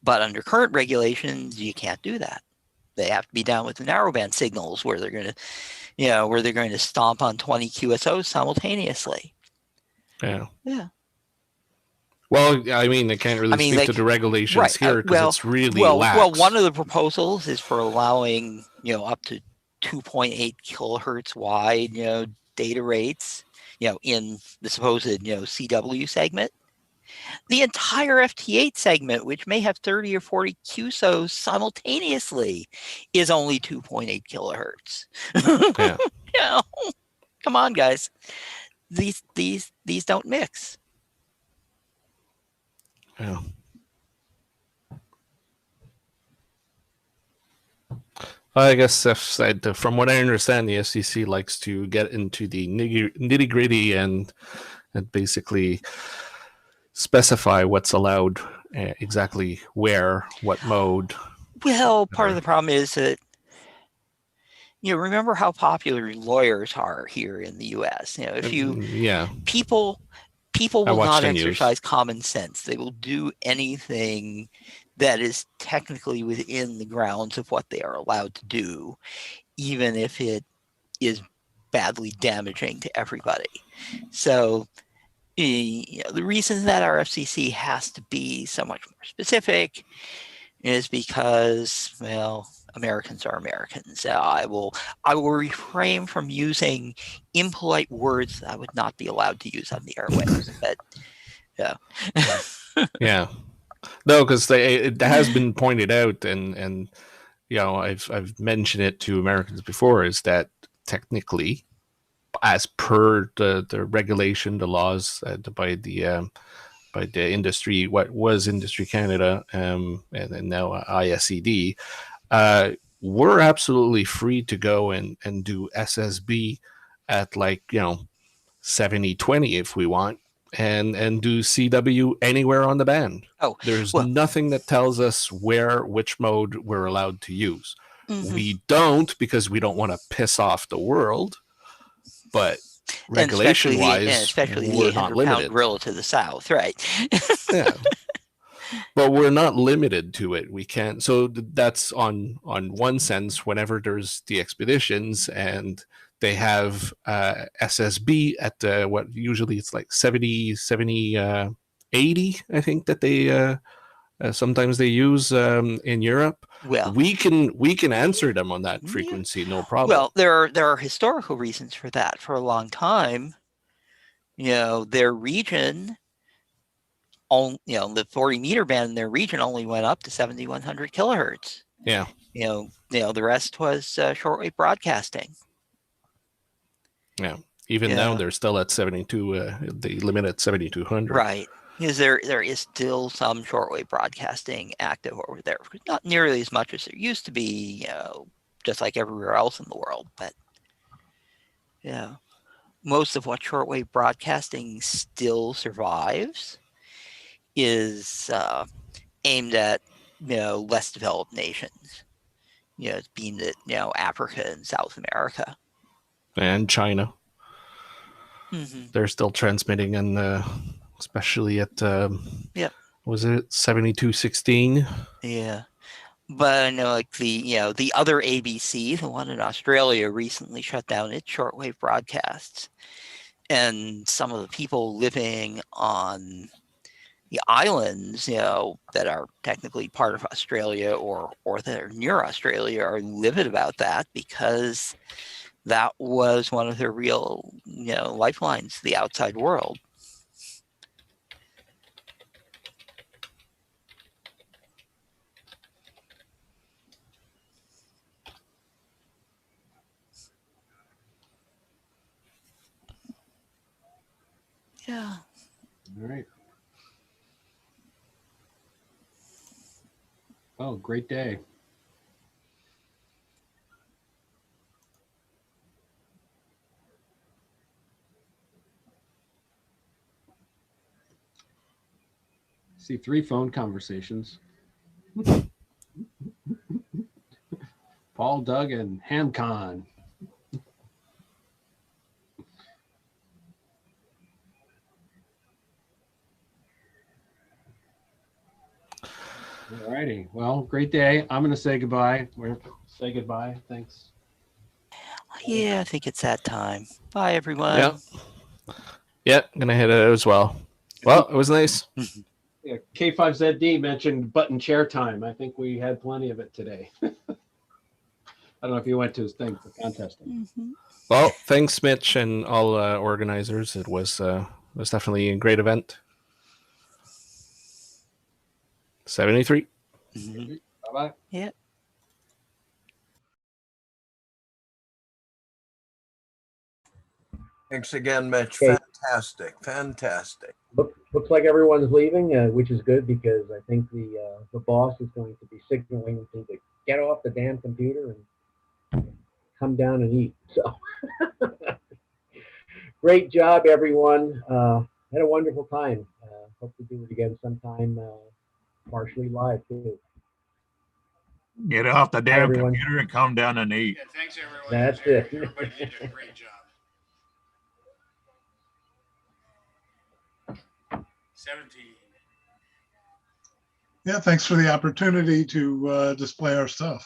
But under current regulations, you can't do that. They have to be down with the narrowband signals, where they're going to, stomp on 20 QSOs simultaneously. Yeah. Yeah. Well, I mean, I can't really speak to the regulations here, because it's really lax. Well, one of the proposals is for allowing, up to 2.8 kilohertz wide, data rates, in the supposed, CW segment. The entire FT8 segment, which may have 30 or 40 QSOs simultaneously, is only 2.8 kilohertz. Yeah. Come on, guys. These don't mix. Yeah. I guess from what I understand, the FCC likes to get into the nitty gritty and basically specify what's allowed, exactly where, what mode. Well, part of the problem is that, remember how popular lawyers are here in the U.S. If people will not exercise common sense. They will do anything that is technically within the grounds of what they are allowed to do, even if it is badly damaging to everybody. So the reason that our FCC has to be so much more specific is because, well, Americans are Americans. I will refrain from using impolite words that I would not be allowed to use on the airwaves. But yeah, yeah, no, because it has been pointed out, and I've mentioned it to Americans before, is that technically, as per the regulation, the laws by the industry, what was Industry Canada, and now ISED, we're absolutely free to go and do SSB at 70/20 if we want, and do CW anywhere on the band. There's nothing that tells us which mode we're allowed to use. Mm-hmm. We don't, because we don't want to piss off the world, but regulation wise, we're not limited. Gorilla to the south, right? Yeah, but we're not limited to it. We can't. So that's on one sense. Whenever there's the expeditions and they have SSB at what usually it's like 70, 80, I think that they sometimes they use in Europe. Well, we can answer them on that frequency, no problem. Well, there are historical reasons for that. For a long time, their region, the 40 meter band in their region only went up to 7,100 kilohertz. Yeah. The rest was shortwave broadcasting. Yeah. Even now, they're still at 72. They limit at 7,200. Right. Because there is still some shortwave broadcasting active over there. Not nearly as much as there used to be, just like everywhere else in the world. But yeah, most of what shortwave broadcasting still survives is aimed at less developed nations. It's beamed at Africa and South America and China. Mm-hmm. They're still transmitting, and especially at was it 7216? Yeah, but I know the other ABC, the one in Australia, recently shut down its shortwave broadcasts, and some of the people living on the islands, that are technically part of Australia or that are near Australia, are livid about that, because that was one of their real, lifelines to the outside world. Yeah. All right. Oh, great day. See 3 phone conversations. Paul, Doug, and HamCon. All righty. Well, great day. I'm going to say goodbye. Say goodbye. Thanks. Yeah, I think it's that time. Bye, everyone. Yeah. Yeah, I'm going to hit it as well. Well, it was nice. Yeah, K5ZD mentioned button chair time. I think we had plenty of it today. I don't know if you went to his thing for contesting. Mm-hmm. Well, thanks, Mitch, and all organizers. It was definitely a great event. 73. Mm-hmm. Bye-bye. Yeah. Thanks again, Mitch. Okay. Fantastic, fantastic. Looks like everyone's leaving, which is good because I think the boss is going to be signaling to get off the damn computer and come down and eat. So great job, everyone. Had a wonderful time. Hope to do it again sometime, partially live too. Get off the Hi, damn everyone. computer and come down and eat. Yeah, thanks everyone. That's it. Everybody did a great job. 17. Yeah, thanks for the opportunity to display our stuff.